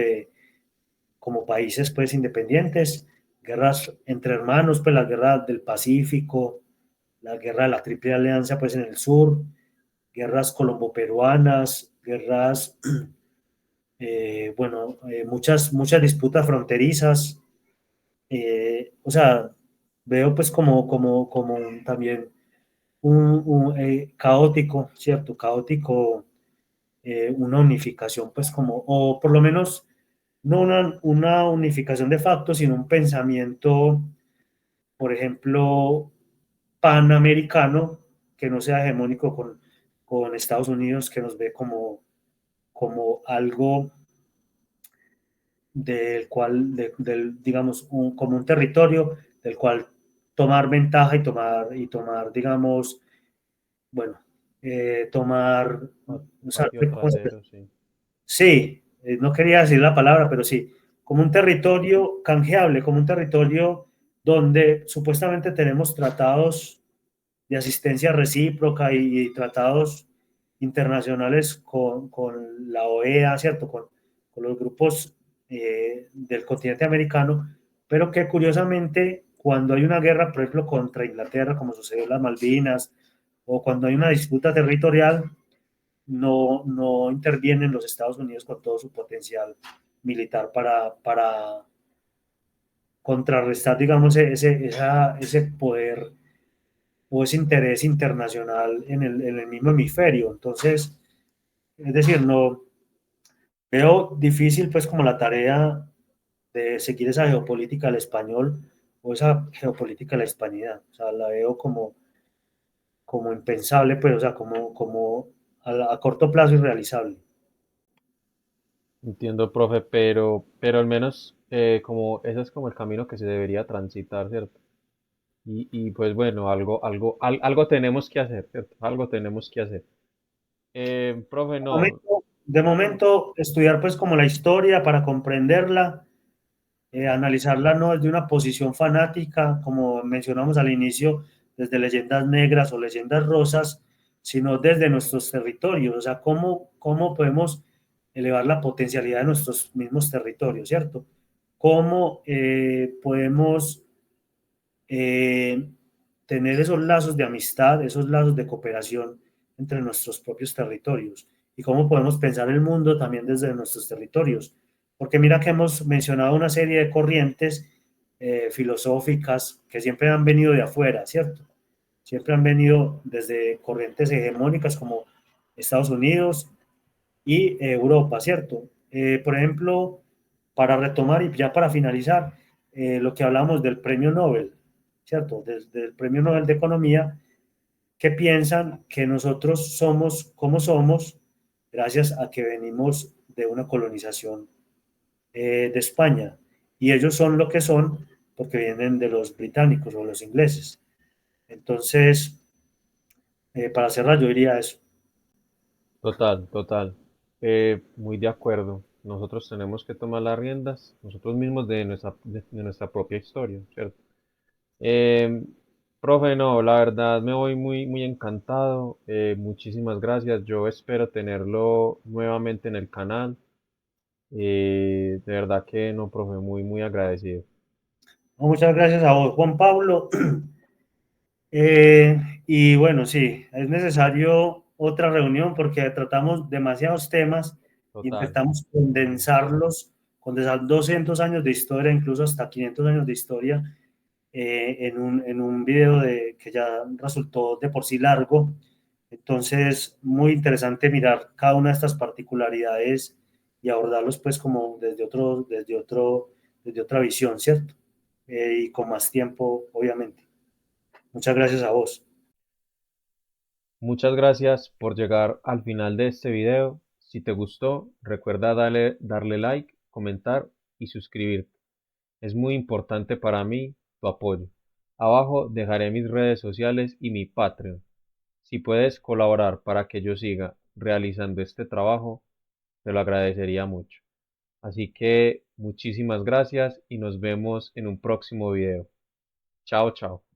como países pues independientes, guerras entre hermanos, pues la guerra del Pacífico, la guerra de la Triple Alianza pues en el sur, guerras colombo-peruanas, guerras, bueno, muchas disputas fronterizas, o sea, veo pues como también caótico, ¿cierto? Caótico, una unificación pues como, o por lo menos no una unificación de facto, sino un pensamiento, por ejemplo, panamericano, que no sea hegemónico con Estados Unidos, que nos ve como algo del cual, digamos, como un territorio del cual tomar ventaja y tomar digamos, bueno, tomar, o sea, Patio trasero, sí. sí, no quería decir la palabra, pero sí, como un territorio canjeable, como un territorio donde supuestamente tenemos tratados de asistencia recíproca y tratados internacionales con la OEA, ¿cierto? Con los grupos del continente americano, pero que curiosamente cuando hay una guerra, por ejemplo, contra Inglaterra, como sucedió en las Malvinas, o cuando hay una disputa territorial, no intervienen los Estados Unidos con todo su potencial militar para contrarrestar, digamos, ese poder o es interés internacional en el mismo hemisferio. Entonces, es decir, no veo difícil pues como la tarea de seguir esa geopolítica al español o esa geopolítica a la hispanidad. O sea, la veo como impensable, pues, o sea, como a corto plazo irrealizable. Entiendo, profe, pero al menos como ese es como el camino que se debería transitar, ¿cierto? Y pues bueno, algo tenemos que hacer, ¿cierto? Algo tenemos que hacer. Profe, no, De momento, estudiar pues como la historia para comprenderla, analizarla no desde una posición fanática, como mencionamos al inicio, desde leyendas negras o leyendas rosas, sino desde nuestros territorios, o sea, cómo podemos elevar la potencialidad de nuestros mismos territorios, ¿cierto? Cómo podemos eh, tener esos lazos de amistad, esos lazos de cooperación entre nuestros propios territorios y cómo podemos pensar el mundo también desde nuestros territorios. Porque mira que hemos mencionado una serie de corrientes filosóficas que siempre han venido de afuera, ¿cierto? Siempre han venido desde corrientes hegemónicas como Estados Unidos y Europa, ¿cierto? Por ejemplo, para retomar y ya para finalizar, lo que hablamos del premio Nobel, ¿cierto? Desde el premio Nobel de Economía, que piensan que nosotros somos como somos gracias a que venimos de una colonización de España y ellos son lo que son porque vienen de los británicos o los ingleses. Entonces, para cerrar, yo diría eso. total, total. Muy de acuerdo. Nosotros tenemos que tomar las riendas, nosotros mismos de nuestra propia historia, ¿cierto? Eh, Profe, no, la verdad me voy muy, muy encantado. Muchísimas gracias. Yo espero tenerlo nuevamente en el canal. De verdad que no, profe, muy, muy agradecido. Muchas gracias a vos, Juan Pablo. Y bueno, sí, es necesario otra reunión porque tratamos demasiados temas, Total. intentamos condensar 200 años de historia, incluso hasta 500 años de historia, en un video que ya resultó de por sí largo. Entonces, muy interesante mirar cada una de estas particularidades y abordarlos pues como desde otra visión, ¿cierto? Y con más tiempo, obviamente. Muchas gracias a vos. Muchas gracias por llegar al final de este video. Si te gustó, recuerda darle like, comentar y suscribirte. Es muy importante para mí tu apoyo. Abajo dejaré mis redes sociales y mi Patreon. Si puedes colaborar para que yo siga realizando este trabajo, te lo agradecería mucho. Así que muchísimas gracias y nos vemos en un próximo video. Chao, chao.